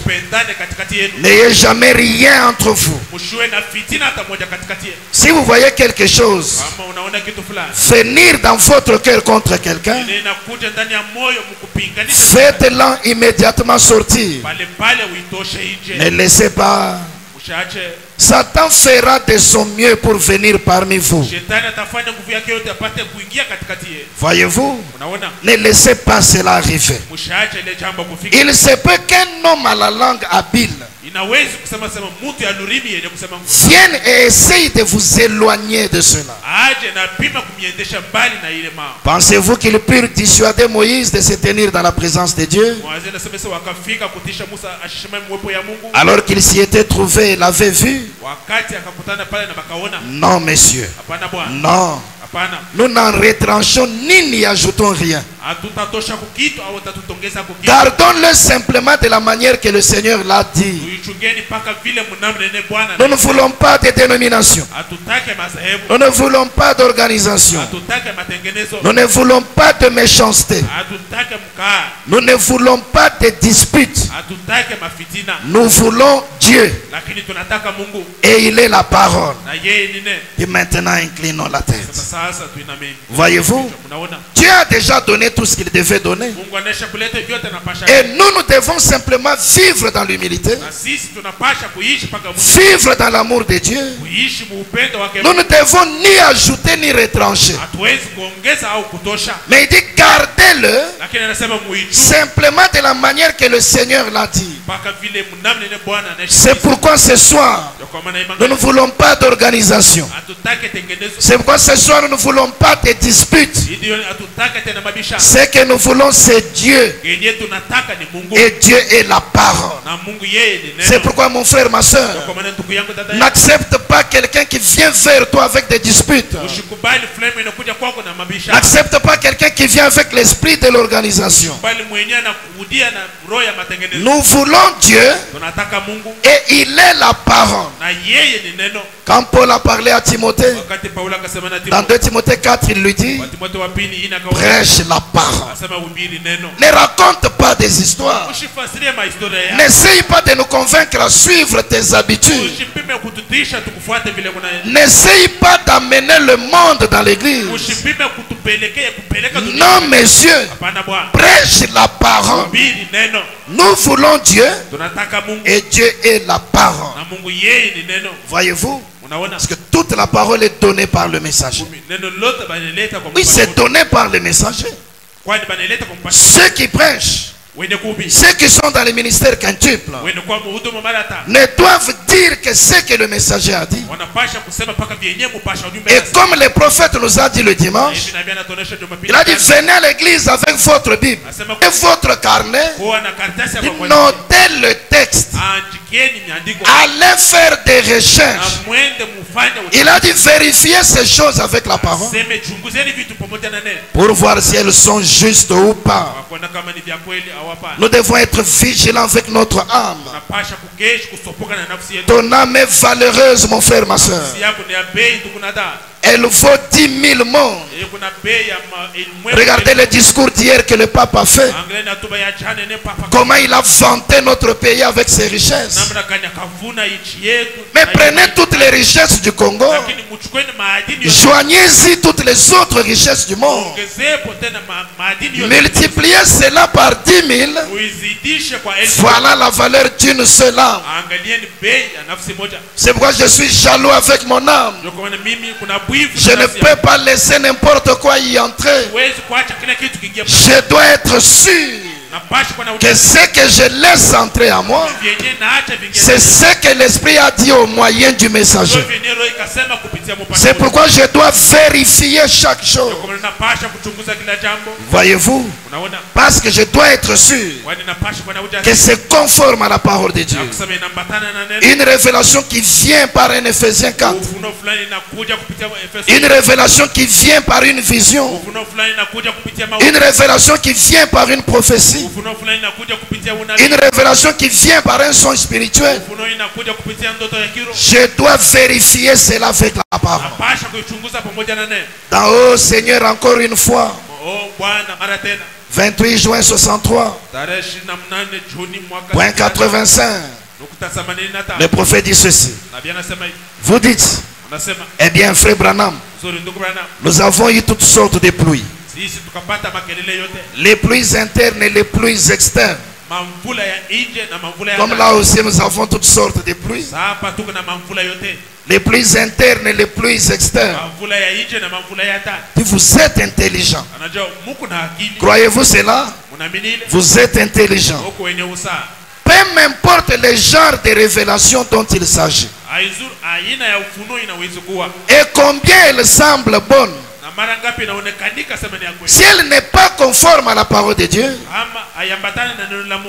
n'ayez jamais rien entre vous. Si vous voyez quelque chose venir dans votre cœur contre quelqu'un, faites-l'en immédiatement sortir. Ne laissez pas. Satan fera de son mieux pour venir parmi vous. Voyez-vous, ne laissez pas cela arriver. Il se peut qu'un homme à la langue habile vienne et essaye de vous éloigner de cela. Pensez-vous qu'il put dissuader Moïse de se tenir dans la présence de Dieu alors qu'il s'y était trouvé et l'avait vu? Non, messieurs. Non. Nous n'en retranchons ni n'y ajoutons rien. Gardons-le simplement de la manière que le Seigneur l'a dit. Nous ne voulons pas de dénomination. Nous ne voulons pas d'organisation. Nous ne voulons pas de méchanceté. Nous ne voulons pas de disputes. Nous voulons Dieu. Et il est la parole. Et maintenant inclinons la tête. Voyez-vous, Dieu a déjà donné tout ce qu'il devait donner. Et nous devons simplement vivre dans l'humilité, vivre dans l'amour de Dieu. Nous ne devons ni ajouter ni retrancher. Mais il dit gardez-le simplement de la manière que le Seigneur l'a dit. C'est pourquoi ce soir, nous ne voulons pas d'organisation. C'est pourquoi ce soir, nous ne voulons pas de disputes. Ce que nous voulons, c'est Dieu. Et Dieu est la parole. C'est pourquoi, mon frère, ma soeur, n'accepte pas quelqu'un qui vient vers toi avec des disputes. N'accepte pas quelqu'un qui vient avec l'esprit de l'organisation. Nous voulons Dieu et il est la parole. Quand Paul a parlé à Timothée, dans 2 Timothée 4, il lui dit, prêche la parole. Ne raconte pas des histoires. N'essaye pas de nous convaincre à suivre tes habitudes. N'essaye pas d'amener le monde dans l'église. Non, messieurs, prêche la parole. Nous voulons Dieu et Dieu est la parole. Voyez-vous? Parce que toute la parole est donnée par le messager. Oui, c'est donné par le messager. Ceux qui prêchent, ceux qui sont dans les ministères quintuples, ne doivent dire que ce que le messager a dit. Et comme le prophète nous a dit le dimanche, il a dit venez à l'église avec votre Bible et votre carnet, notez le texte, allez faire des recherches. Il a dit vérifiez ces choses avec la parole pour voir si elles sont justes ou pas. Nous devons être vigilants avec notre âme. Ton âme est valeureuse, mon frère, ma soeur. Elle vaut 10 000 mondes. Regardez le discours d'hier que le pape a fait. Comment il a vanté notre pays avec ses richesses. Mais prenez toutes les richesses du Congo, joignez-y toutes les autres richesses du monde, multipliez cela par 10 000. Voilà la valeur d'une seule âme. C'est pourquoi je suis jaloux avec mon âme. Je ne peux pas laisser n'importe quoi y entrer. Je dois être sûr que ce que je laisse entrer à moi, c'est ce que l'Esprit a dit au moyen du messager. C'est pourquoi je dois vérifier chaque chose. Voyez-vous? Parce que je dois être sûr que c'est conforme à la parole de Dieu. Une révélation qui vient par un Éphésiens 4. Une révélation qui vient par une vision. Une révélation qui vient par une prophétie. Une révélation qui vient par un son spirituel. Je dois vérifier cela avec la parole. Dans haut, Seigneur, encore une fois, 28 juin 63, point 85, le prophète dit ceci. Vous dites, eh bien, frère Branham, nous avons eu toutes sortes de pluies. Les pluies internes et les pluies externes. Comme là aussi nous avons toutes sortes de pluies. Les pluies internes et les pluies externes. Vous êtes intelligent. Croyez-vous cela? Vous êtes intelligent. Peu m'importe le genre de révélation dont il s'agit. Et combien elle semble bonne. Si elle n'est pas conforme à la parole de Dieu,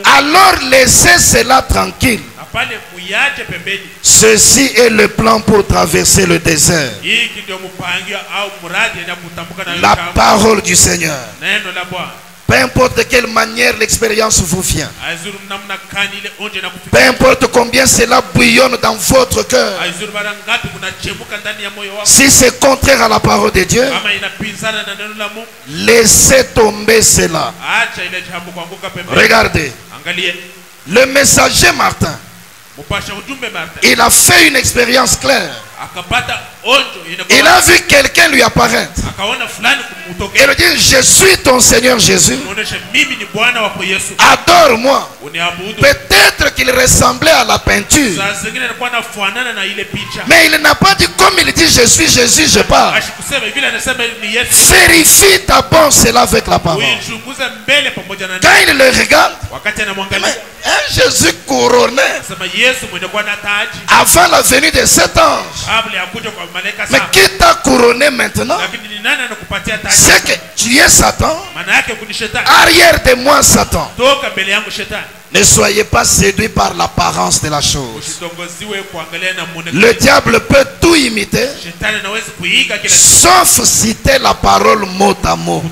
alors laissez cela tranquille. Ceci est le plan pour traverser le désert. La parole du Seigneur. Peu importe de quelle manière l'expérience vous vient. Peu importe combien cela bouillonne dans votre cœur. Si c'est contraire à la parole de Dieu, laissez tomber cela. Regardez. Le messager Martin Il a fait une expérience claire. Il a vu quelqu'un lui apparaître. Et lui dit, je suis ton Seigneur Jésus. Adore-moi. Peut-être qu'il ressemblait à la peinture. Mais il n'a pas dit, comme il dit, je suis Jésus, je parle. Vérifie d'abord cela avec la parole. Quand il le regarde, un Jésus couronné avant la venue de cet ange. Mais qui t'a couronné maintenant? C'est que tu es Satan. Arrière de moi, Satan. Ne soyez pas séduits par l'apparence de la chose. Le diable peut tout imiter, sauf citer la parole mot à mot.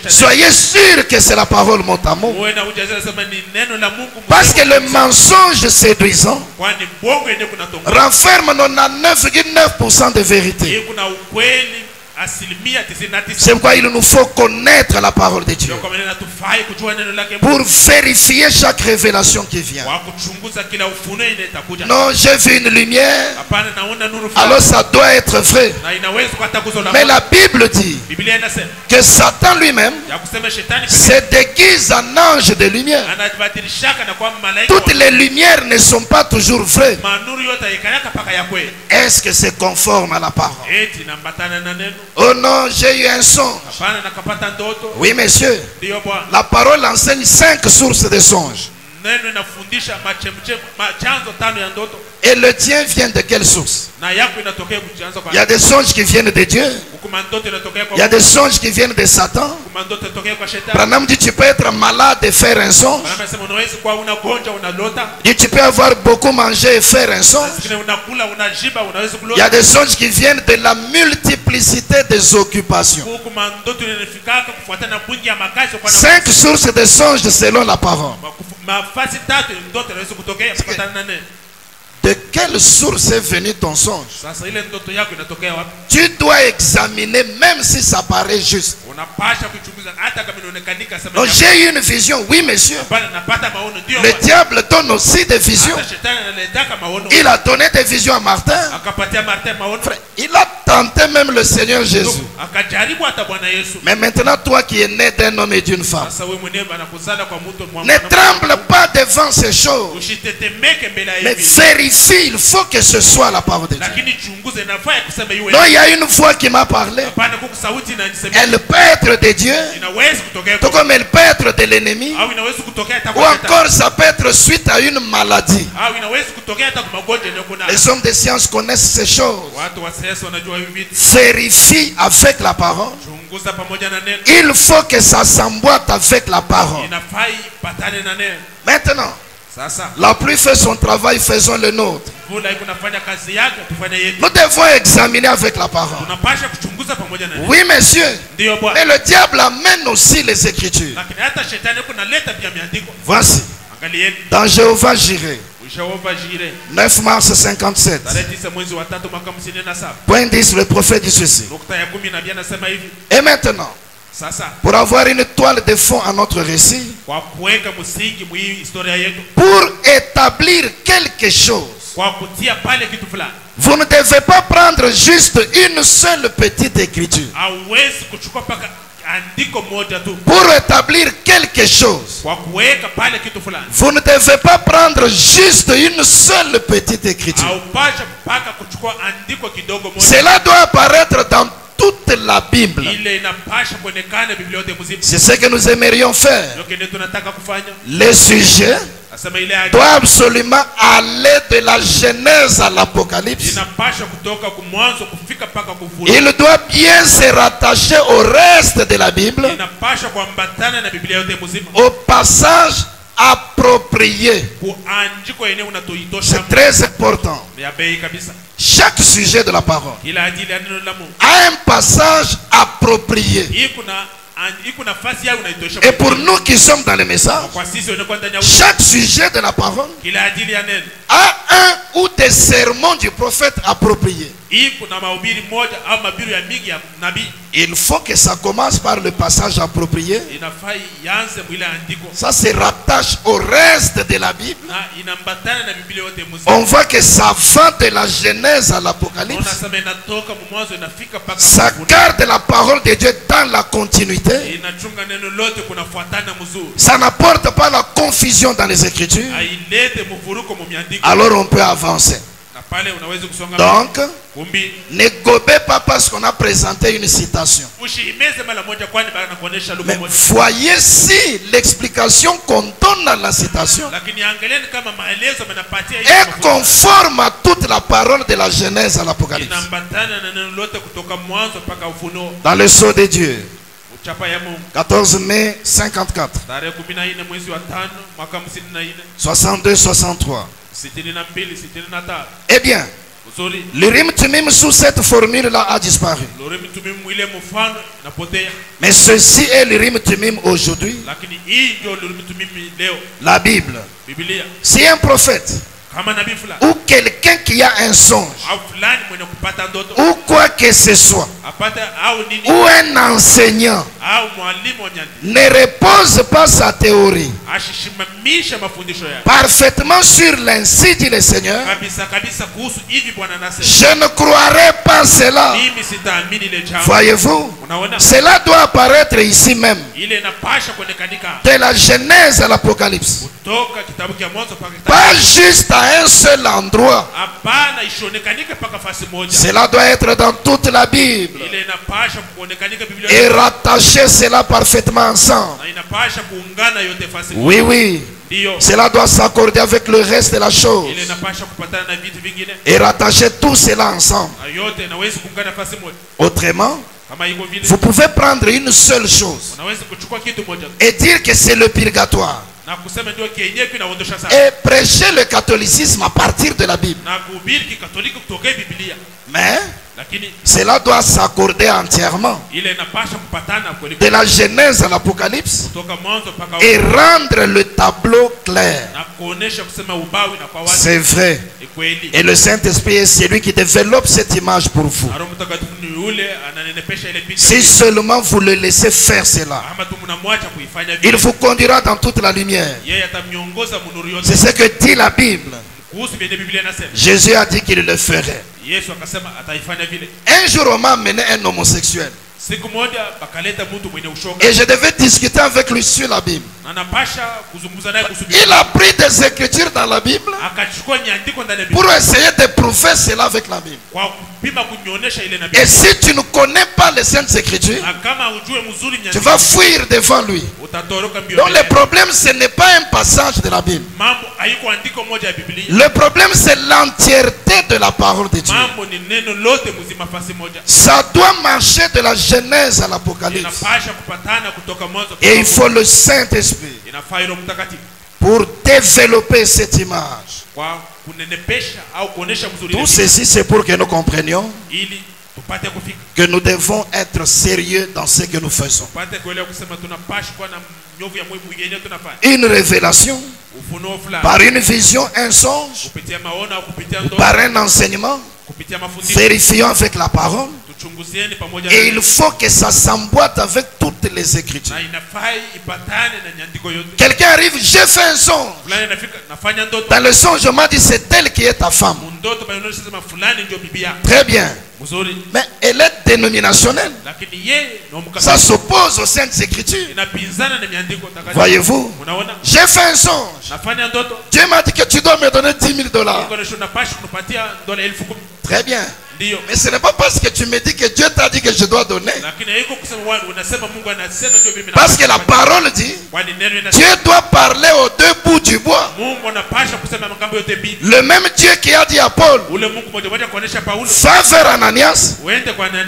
Soyez sûr que c'est la parole mot à mot. Parce que le mensonge séduisant renferme 99,9% de vérité. C'est pourquoi il nous faut connaître la parole de Dieu pour vérifier chaque révélation qui vient. Non, j'ai vu une lumière, alors ça doit être vrai. Mais la Bible dit que Satan lui-même se déguise en ange de lumière. Toutes les lumières ne sont pas toujours vraies. Est-ce que c'est conforme à la parole? Oh non, j'ai eu un songe. Oui, monsieur. La parole enseigne 5 sources de songes. Et le tien vient de quelle source? Il y a des songes qui viennent de Dieu. Il y a des songes qui viennent de Satan. Branham dit tu peux être malade et faire un songe. Et tu peux avoir beaucoup mangé et faire un songe. Il y a des songes qui viennent de la multiplicité des occupations. 5 sources de songes selon la parole. De quelle source est venu ton songe? Tu dois examiner même si ça paraît juste. Donc j'ai eu une vision. Oui, monsieur. Le diable donne aussi des visions. Il a donné des visions à Martin. Frère, il a tenté même le Seigneur Jésus. Mais maintenant, toi qui es né d'un homme et d'une femme, ne tremble pas devant ces choses. Mais vérifie, il faut que ce soit la parole de Dieu. Non, il y a une voix qui m'a parlé. Elle peut être de Dieu, tout comme elle peut être de l'ennemi, ou encore ça peut être suite à une maladie. Les hommes de science connaissent ces choses. Vérifie avec la parole. Il faut que ça s'emboîte avec la parole. Maintenant, la pluie fait son travail, faisons le nôtre. Nous devons examiner avec la parole. Oui, monsieur. Mais le diable amène aussi les Écritures. Voici. Dans Jéhovah Jireh, 9 mars 57. Point 10, le prophète dit ceci. Et maintenant, pour avoir une toile de fond à notre récit, pour établir quelque chose, vous ne devez pas prendre juste une seule petite écriture. Pour établir quelque chose, vous ne devez pas prendre juste une seule petite écriture. Cela doit apparaître dans toute la Bible. C'est ce que nous aimerions faire. Le sujet doit absolument aller de la Genèse à l'Apocalypse. Il doit bien se rattacher au reste de la Bible, au passage approprié. C'est très important. chaque sujet de la parole a un passage approprié. Et pour nous qui sommes dans le message, chaque sujet de la parole a un ou des sermons du prophète appropriés. Il faut que ça commence par le passage approprié. Ça se rattache au reste de la Bible. On voit que ça va de la Genèse à l'Apocalypse. Ça garde la parole de Dieu dans la continuité. Ça n'apporte pas la confusion dans les Écritures. Alors on peut avancer. Donc, ne gobez pas parce qu'on a présenté une citation. Mais voyez si l'explication qu'on donne à la citation est conforme à toute la parole de la Genèse à l'Apocalypse. Dans le sceau de Dieu, 14 mai 54, 62-63. Eh bien, l'Urim Tumim sous cette formule-là a disparu. Mais ceci est l'Urim Tumim aujourd'hui. La Bible. Si un prophète ou quelqu'un qui a un songe ou quoi que ce soit ou un enseignant ne repose pas sa théorie parfaitement sur l'ainsi dit le Seigneur, je ne croirais pas cela. Voyez-vous, cela doit apparaître ici même, de la Genèse à l'Apocalypse, pas juste à un seul endroit. Cela doit être dans toute la Bible et rattacher cela parfaitement ensemble. Oui, oui. Cela doit s'accorder avec le reste de la chose et rattacher tout cela ensemble. Autrement, vous pouvez prendre une seule chose et dire que c'est le purgatoire et prêcher le catholicisme à partir de la Bible. Mais cela doit s'accorder entièrement de la Genèse à l'Apocalypse et rendre le tableau clair. C'est vrai. Et le Saint-Esprit est celui qui développe cette image pour vous. Si seulement vous le laissez faire cela, il vous conduira dans toute la lumière. C'est ce que dit la Bible. Jésus a dit qu'il le ferait. Un jour on m'a amené un homosexuel et je devais discuter avec lui sur la Bible. Il a pris des écritures dans la Bible pour essayer de prouver cela avec la Bible. Et si tu ne connais pas les Saintes Écritures, tu vas fuir devant lui. Donc le problème, ce n'est pas un passage de la Bible. Le problème, c'est l'entièreté de la parole de Dieu. Ça doit marcher de la Genèse à l'Apocalypse. Et il faut le Saint-Esprit pour développer cette image. Tout ceci, c'est pour que nous comprenions que nous devons être sérieux dans ce que nous faisons. Une révélation, par une vision, un songe, ou par un enseignement, vérifions avec la parole. Et il faut que ça s'emboîte avec toutes les Écritures. Quelqu'un arrive, j'ai fait un songe. Dans le songe, je m'a dit, c'est elle qui est ta femme. Très bien. Mais elle est dénominationnelle. Ça s'oppose aux Saintes Écritures. Voyez-vous, j'ai fait un songe. Dieu m'a dit que tu dois me donner $10 000. Très bien. Mais ce n'est pas parce que tu me dis que Dieu t'a dit que je dois donner. Parce que la parole dit, Dieu doit parler aux deux bouts du bois. Le même Dieu qui a dit à Paul, va vers Ananias,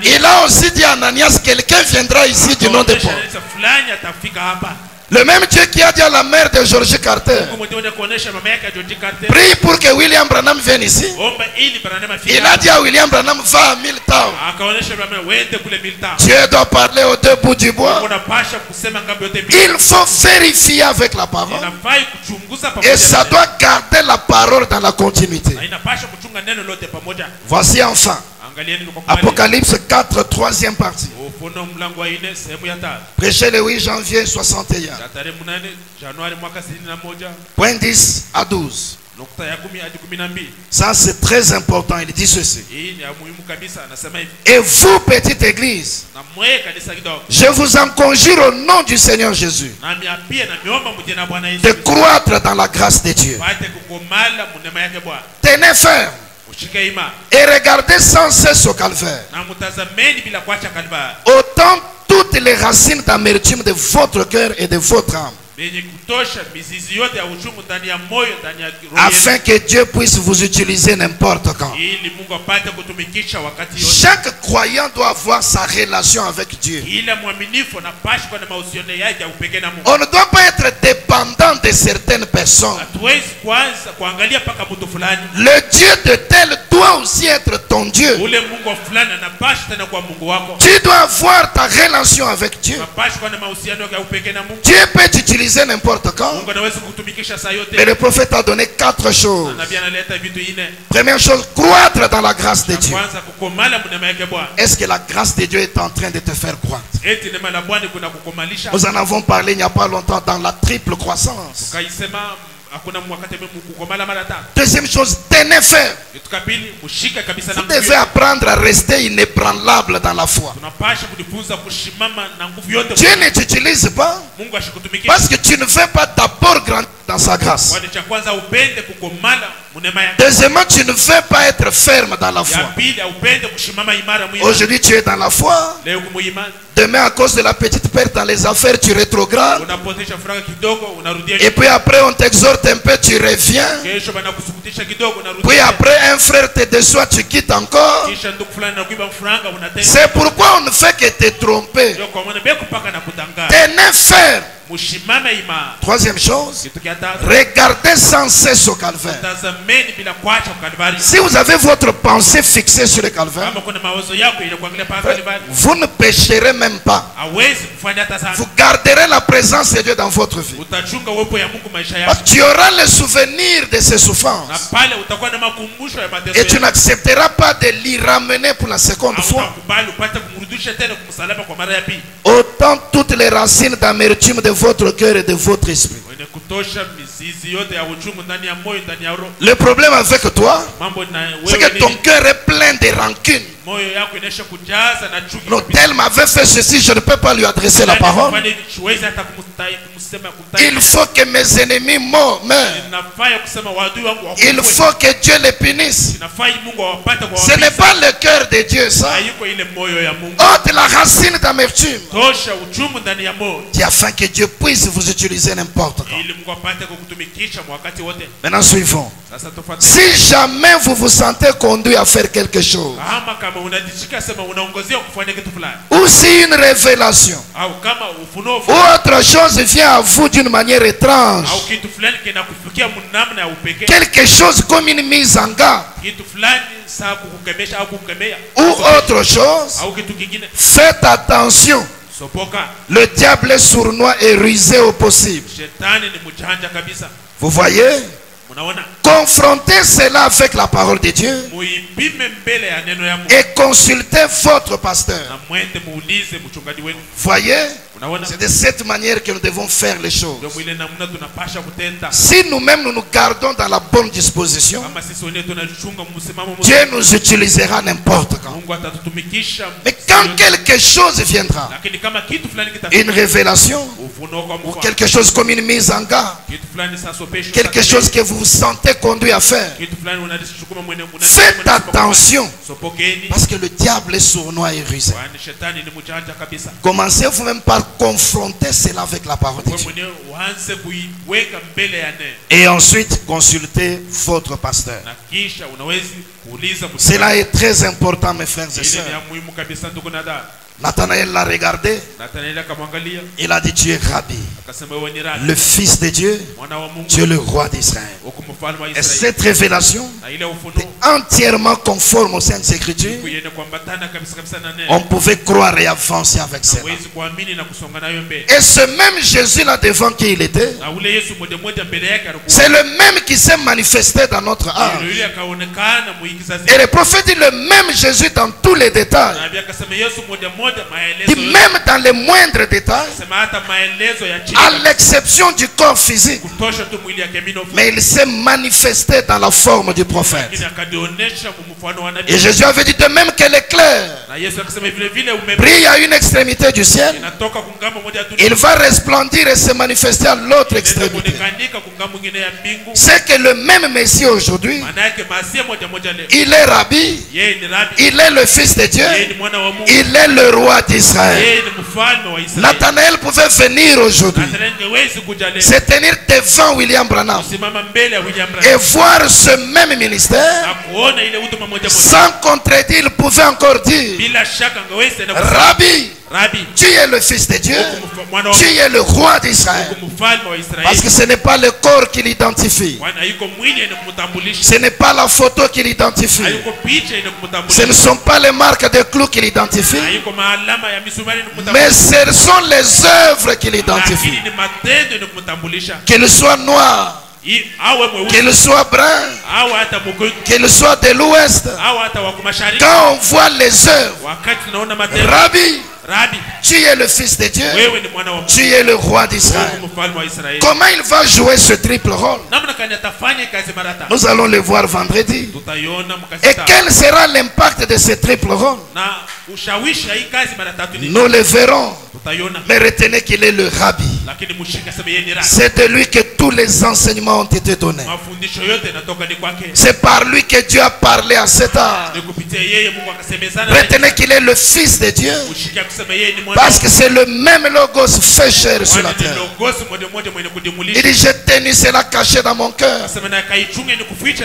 il a aussi dit à Ananias, quelqu'un viendra ici du nom de Paul. Le même Dieu qui a dit à la mère de George Carter, prie pour que William Branham vienne ici. Il a dit à William Branham, va à Milltown. Dieu doit parler aux deux bouts du bois. Il faut vérifier avec la parole. Et ça doit garder la parole dans la continuité. Voici enfin Apocalypse 4, troisième partie. Prêché le 8 janvier 61. Point 10 à 12. Ça c'est très important. Il dit ceci. Et vous, petite église, je vous en conjure au nom du Seigneur Jésus de croître dans la grâce de Dieu. Tenez ferme et regardez sans cesse au calvaire. Autant toutes les racines d'amertume de votre cœur et de votre âme, afin que Dieu puisse vous utiliser n'importe quand. Chaque croyant doit avoir sa relation avec Dieu. On ne doit pas être dépendant de certaines personnes. Le Dieu de tel doit aussi être ton Dieu. Tu dois avoir ta relation avec Dieu. Dieu peut t'utiliser n'importe quand. Mais le prophète a donné 4 choses. Première chose, croître dans la grâce de Dieu. Est-ce que la grâce de Dieu est en train de te faire croître? Nous en avons parlé il n'y a pas longtemps dans la triple croissance. Deuxième chose, tenez ferme. Vous devez apprendre à rester inébranlable dans la foi. Dieu ne t'utilise pas parce que tu ne veux pas d'abord grandir dans sa grâce. Deuxièmement, tu ne veux pas être ferme dans la foi. Aujourd'hui tu es dans la foi. Demain, à cause de la petite perte dans les affaires, tu rétrogrades. Et puis après on t'exhorte un peu, tu reviens. Puis après un frère te déçoit, tu quittes encore. C'est pourquoi on ne fait que te tromper. Tenez ferme. Troisième chose, regardez sans cesse au calvaire. Si vous avez votre pensée fixée sur le calvaire, vous ne pécherez même pas. Vous garderez la présence de Dieu dans votre vie. Parce que tu auras le souvenir de ses souffrances. Et tu n'accepteras pas de l'y ramener pour la seconde fois. Autant toutes les racines d'amertume de votre cœur et de votre esprit. Le problème avec toi, c'est que ton cœur est plein de rancune. Non, tel m'avait fait ceci, je ne peux pas lui adresser la parole. Il faut que mes ennemis meurent. Il faut que Dieu les punisse. Ce n'est pas le cœur de Dieu, ça. Ôte la racine d'amertume. Afin que Dieu puisse vous utiliser n'importe quand. Maintenant suivons. Si jamais vous vous sentez conduit à faire quelque chose, ou si une révélation ou autre chose vient à vous d'une manière étrange, quelque chose comme une mise en garde ou autre chose, faites attention. Le diable est sournois et rusé au possible. Vous voyez? Confrontez cela avec la parole de Dieu et consultez votre pasteur. Voyez? C'est de cette manière que nous devons faire les choses. Si nous-mêmes nous gardons dans la bonne disposition, Dieu nous utilisera n'importe quand. Mais quand quelque chose viendra, une révélation ou quelque chose comme une mise en garde, quelque chose que vous vous sentez conduit à faire, faites attention, parce que le diable est sournois et rusé. Commencez vous-même par confronter cela avec la parole de Dieu. Et ensuite, consultez votre pasteur. Cela est très important, mes frères et sœurs. Nathanaël l'a regardé. Il a dit, tu es Rabbi, le Fils de Dieu, tu es le roi d'Israël. Et cette révélation est entièrement conforme aux Saintes Écritures. On pouvait croire et avancer avec cela. Et ce même Jésus-là devant qui il était, c'est le même qui s'est manifesté dans notre âme. Et le prophète dit le même Jésus dans tous les détails. Dit même dans les moindres détails, à l'exception du corps physique. Mais il s'est manifesté dans la forme du prophète. Et Jésus avait dit de même que l'éclair brille à une extrémité du ciel, il va resplendir et se manifester à l'autre extrémité. C'est que le même Messie aujourd'hui, il est Rabbi, il est le Fils de Dieu, il est le roi d'Israël. Nathanaël pouvait venir aujourd'hui, se tenir devant William Branham et voir ce même ministère. Sans contredire, il pouvait encore dire, Rabbi, tu es le Fils de Dieu, tu es le roi d'Israël. Parce que ce n'est pas le corps qui l'identifie, ce n'est pas la photo qui l'identifie, ce ne sont pas les marques de clous qui l'identifient, mais ce sont les œuvres qui l'identifient. Qu'il soit noir, qu'il soit brun, qu'il soit de l'ouest, quand on voit les œuvres, Rabbi, tu es le Fils de Dieu, tu es le roi d'Israël. Comment il va jouer ce triple rôle? Nous allons le voir vendredi. Et quel sera l'impact de ce triple rôle? Nous le verrons. Mais retenez qu'il est le Rabbi. C'est de lui que tous les enseignements ont été donnés. C'est par lui que Dieu a parlé à cet âge. Retenez qu'il est le Fils de Dieu, parce que c'est le même Logos fait chair sur la terre. Il dit, j'ai tenu cela caché dans mon cœur.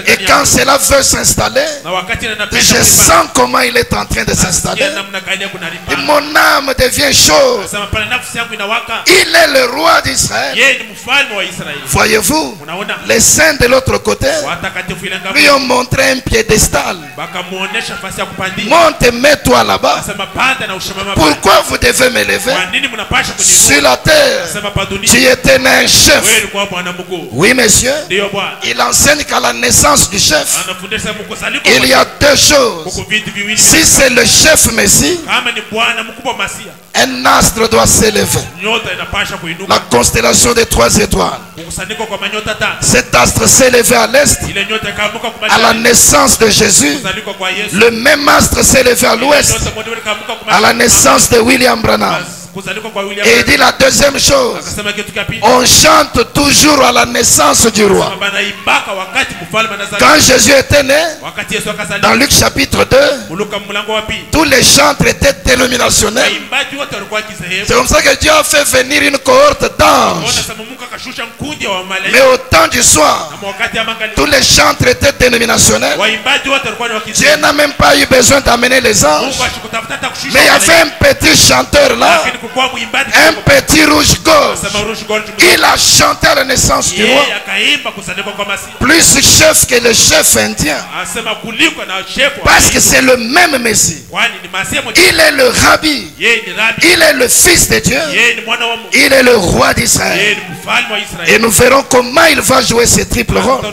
Et quand cela veut s'installer, je sens comment il est en train de s'installer. Et mon âme devient chaude. Il est le roi d'Israël. Voyez-vous, les saints de l'autre côté lui ont montré un piédestal. Monte et mets-toi là-bas. Pourquoi vous devez m'élever sur la terre? Tu étais un chef. Oui, monsieur. Il enseigne qu'à la naissance du chef, il y a deux choses. Si c'est le chef Messie, un astre doit s'élever. La constellation des 3 étoiles. Cet astre s'est élevé à l'est à la naissance de Jésus. Le même astre s'est élevé à l'ouest à la naissance de William Branham. Et il dit la deuxième chose, on chante toujours à la naissance du roi. Quand Jésus était né, dans Luc chapitre 2, tous les chantres étaient dénominationnels. C'est comme ça que Dieu a fait venir une cohorte d'anges. Mais au temps du soir, tous les chantres étaient dénominationnels. Dieu n'a même pas eu besoin d'amener les anges. Mais il y avait un petit chanteur là, un petit rouge-gorge. Il a chanté à la naissance du roi. Plus chef que le chef indien. Parce que c'est le même Messie. Il est le Rabbi. Il est le Fils de Dieu. Il est le roi d'Israël. Et nous verrons comment il va jouer ce triple rôle.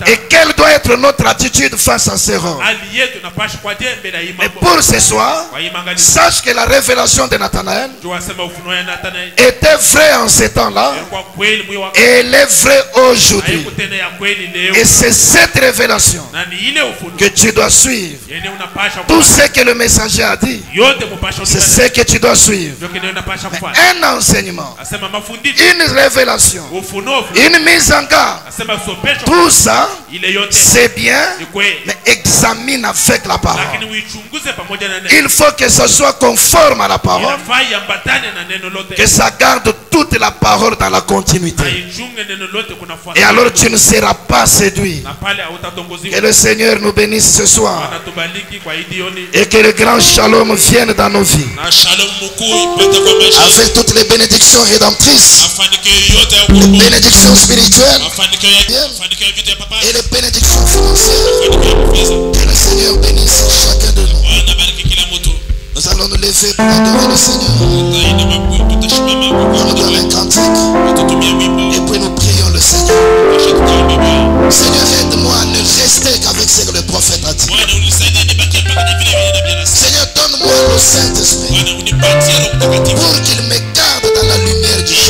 Et quelle doit être notre attitude face à ces rôles. Et pour ce soir, sache que la révélation de Nathanaël était vraie en ces temps-là et elle est vraie aujourd'hui. Et c'est cette révélation que tu dois suivre. Tout ce que le messager a dit, c'est ce que tu dois suivre. Mais un enseignement, une révélation, une mise en garde, tout ça c'est bien, mais examine avec la parole. Il faut que ce soit conforme à la parole, que ça garde toute la parole dans la continuité. Et alors tu ne seras pas séduit. Que le Seigneur nous bénisse ce soir. Et que le grand shalom vienne dans nos vies. Avec toutes les bénédictions rédemptrices, les bénédictions spirituelles et les bénédictions financières. Que le Seigneur bénisse chacun de nous. Nous allons nous lever pour adorer le Seigneur. On nous donne un cantique. Et puis nous prions le Seigneur. Seigneur, aide-moi à ne rester qu'avec ce que le prophète a dit. Seigneur, donne-moi le Saint-Esprit pour qu'il me garde dans la lumière du jour.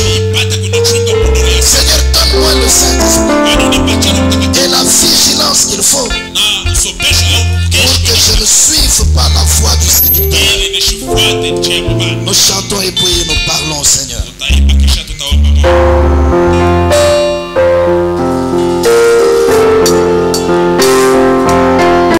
Seigneur, donne-moi le Saint-Esprit et la vigilance qu'il faut pour que je ne suive pas la voie du Seigneur. Nous chantons et puis nous parlons, Seigneur.